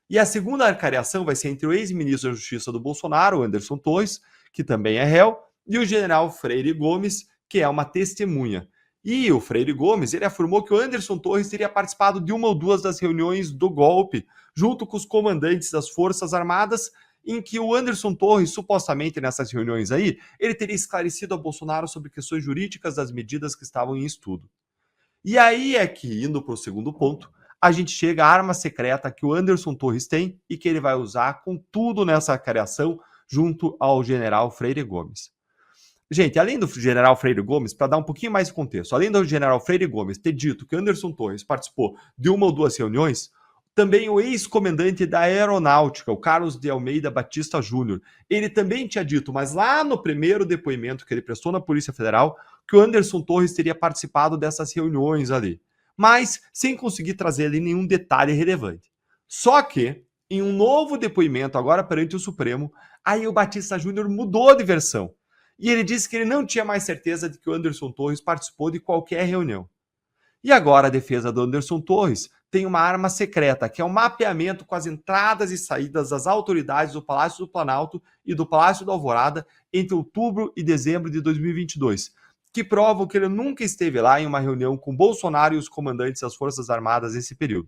E a segunda acareação vai ser entre o ex-ministro da Justiça do Bolsonaro, Anderson Torres, que também é réu, e o general Freire Gomes, que é uma testemunha. E o Freire Gomes, ele afirmou que o Anderson Torres teria participado de uma ou duas das reuniões do golpe, junto com os comandantes das Forças Armadas, em que o Anderson Torres, supostamente nessas reuniões aí, ele teria esclarecido a Bolsonaro sobre questões jurídicas das medidas que estavam em estudo. E aí é que, indo para o segundo ponto, a gente chega à arma secreta que o Anderson Torres tem e que ele vai usar com tudo nessa criação junto ao general Freire Gomes. Gente, além do general Freire Gomes, para dar um pouquinho mais de contexto, além do general Freire Gomes ter dito que Anderson Torres participou de uma ou duas reuniões, também o ex-comandante da Aeronáutica, o Carlos de Almeida Batista Júnior, ele também tinha dito, mas lá no primeiro depoimento que ele prestou na Polícia Federal, que o Anderson Torres teria participado dessas reuniões ali, mas sem conseguir trazer ali nenhum detalhe relevante. Só que, em um novo depoimento, agora perante o Supremo, aí o Batista Júnior mudou de versão. E ele disse que ele não tinha mais certeza de que o Anderson Torres participou de qualquer reunião. E agora a defesa do Anderson Torres tem uma arma secreta, que é um mapeamento com as entradas e saídas das autoridades do Palácio do Planalto e do Palácio da Alvorada entre outubro e dezembro de 2022, que provam que ele nunca esteve lá em uma reunião com Bolsonaro e os comandantes das Forças Armadas nesse período.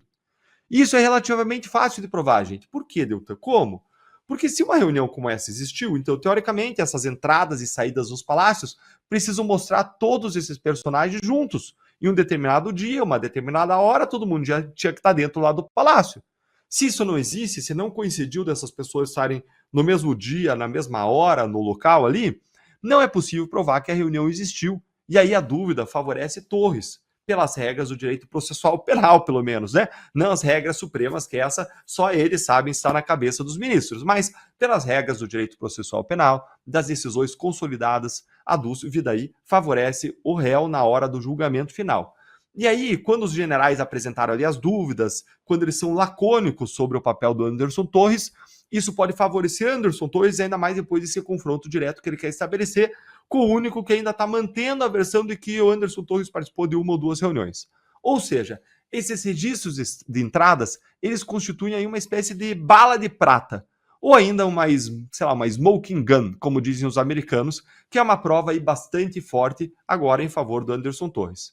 Isso é relativamente fácil de provar, gente. Por quê, Deltan? Como? Porque se uma reunião como essa existiu, então, teoricamente, essas entradas e saídas dos palácios precisam mostrar todos esses personagens juntos. Em um determinado dia, uma determinada hora, todo mundo já tinha que estar dentro lá do palácio. Se isso não existe, se não coincidiu dessas pessoas estarem no mesmo dia, na mesma hora, no local ali, não é possível provar que a reunião existiu. E aí a dúvida favorece Torres, pelas regras do direito processual penal, pelo menos, né? Não as regras supremas, que essa só eles sabem estar na cabeça dos ministros, mas pelas regras do direito processual penal, das decisões consolidadas, a dúvida aí favorece o réu na hora do julgamento final. E aí, quando os generais apresentaram ali as dúvidas, quando eles são lacônicos sobre o papel do Anderson Torres, isso pode favorecer Anderson Torres, ainda mais depois desse confronto direto que ele quer estabelecer com o único que ainda está mantendo a versão de que o Anderson Torres participou de uma ou duas reuniões. Ou seja, esses registros de entradas, eles constituem aí uma espécie de bala de prata, ou ainda uma smoking gun, como dizem os americanos, que é uma prova aí bastante forte agora em favor do Anderson Torres.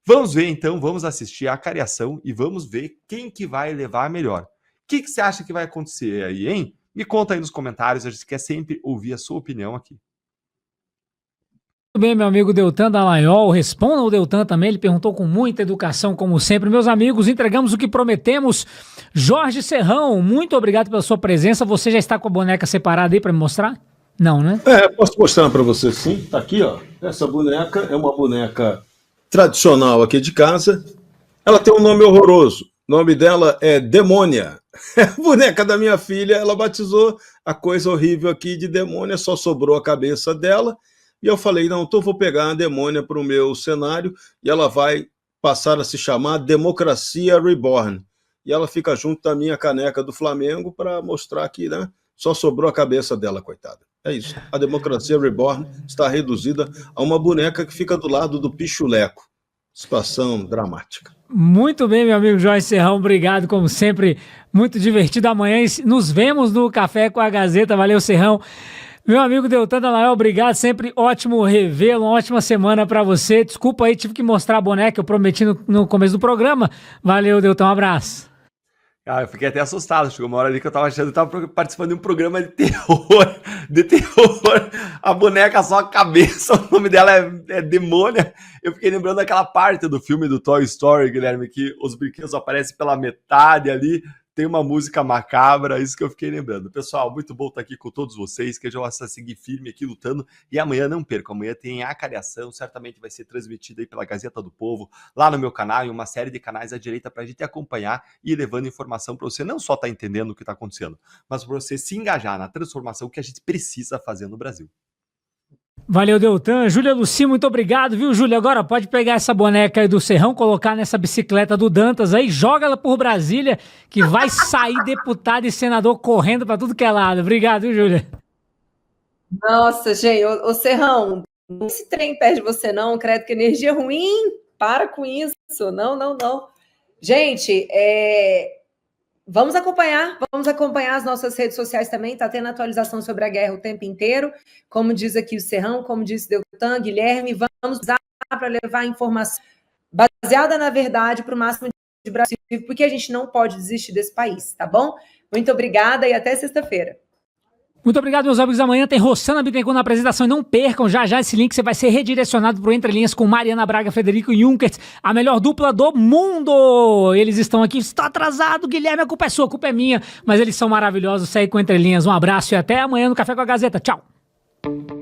Vamos ver então, vamos assistir a cariação e vamos ver quem que vai levar a melhor. O que você acha que vai acontecer aí, hein? Me conta aí nos comentários, a gente quer sempre ouvir a sua opinião aqui.
Muito bem, meu amigo Deltan Dallagnol, responda ao Deltan também, ele perguntou com muita educação, como sempre. Meus amigos, entregamos o que prometemos. Jorge Serrão, muito obrigado pela sua presença. Você já está com a boneca separada aí para me mostrar? Não, né?
Posso mostrar para você sim. Tá aqui, ó. Essa boneca é uma boneca tradicional aqui de casa. Ela tem um nome horroroso. O nome dela é Demônia. É a boneca da minha filha, ela batizou a coisa horrível aqui de Demônia, só sobrou a cabeça dela. E eu falei, não, então eu vou pegar a Demônia para o meu cenário e ela vai passar a se chamar Democracia Reborn. E ela fica junto da minha caneca do Flamengo para mostrar que, né, só sobrou a cabeça dela, coitada. É isso. A Democracia Reborn está reduzida a uma boneca que fica do lado do Pichuleco. Situação dramática.
Muito bem, meu amigo Jorge Serrão, obrigado, como sempre, muito divertido. Amanhã nos vemos no Café com a Gazeta. Valeu, Serrão. Meu amigo Deltan Dallagnol, obrigado, sempre ótimo revê-lo, uma ótima semana para você. Desculpa aí, tive que mostrar a boneca, eu prometi no começo do programa. Valeu, Deltan, um abraço.
Eu fiquei até assustado, chegou uma hora ali que eu tava achando que eu tava participando de um programa de terror, a boneca só a cabeça, o nome dela é Demônia. Eu fiquei lembrando daquela parte do filme do Toy Story, Guilherme, que os brinquedos aparecem pela metade ali, tem uma música macabra, isso que eu fiquei lembrando. Pessoal, muito bom estar aqui com todos vocês, que eu já vou seguir firme aqui lutando, e amanhã não percam, amanhã tem a cariação, certamente vai ser transmitida aí pela Gazeta do Povo, lá no meu canal, e uma série de canais à direita para a gente acompanhar e ir levando informação para você não só estar entendendo o que está acontecendo, mas para você se engajar na transformação que a gente precisa fazer no Brasil.
Valeu, Deltan. Júlia Luci, muito obrigado, viu, Júlia? Agora pode pegar essa boneca aí do Serrão, colocar nessa bicicleta do Dantas aí, joga ela por Brasília, que vai sair deputado e senador correndo pra tudo que é lado. Obrigado, viu, Júlia?
Nossa, gente, ô Serrão, não se trem perto de você não, credo que energia ruim, para com isso, não. Gente, vamos acompanhar as nossas redes sociais também, tá tendo atualização sobre a guerra o tempo inteiro, como diz aqui o Serrão, como disse Deltan, Guilherme, vamos usar para levar informação baseada na verdade para o máximo de Brasil, porque a gente não pode desistir desse país, tá bom? Muito obrigada e até sexta-feira.
Muito obrigado, meus amigos. Amanhã tem Rossana Bittencourt na apresentação. E não percam, já esse link você vai ser redirecionado pro Entre Linhas com Mariana Braga, Frederico Junkert, a melhor dupla do mundo. Eles estão aqui. Estou atrasado, Guilherme, a culpa é sua, a culpa é minha. Mas eles são maravilhosos. Segue com Entre Linhas. Um abraço e até amanhã no Café com a Gazeta. Tchau.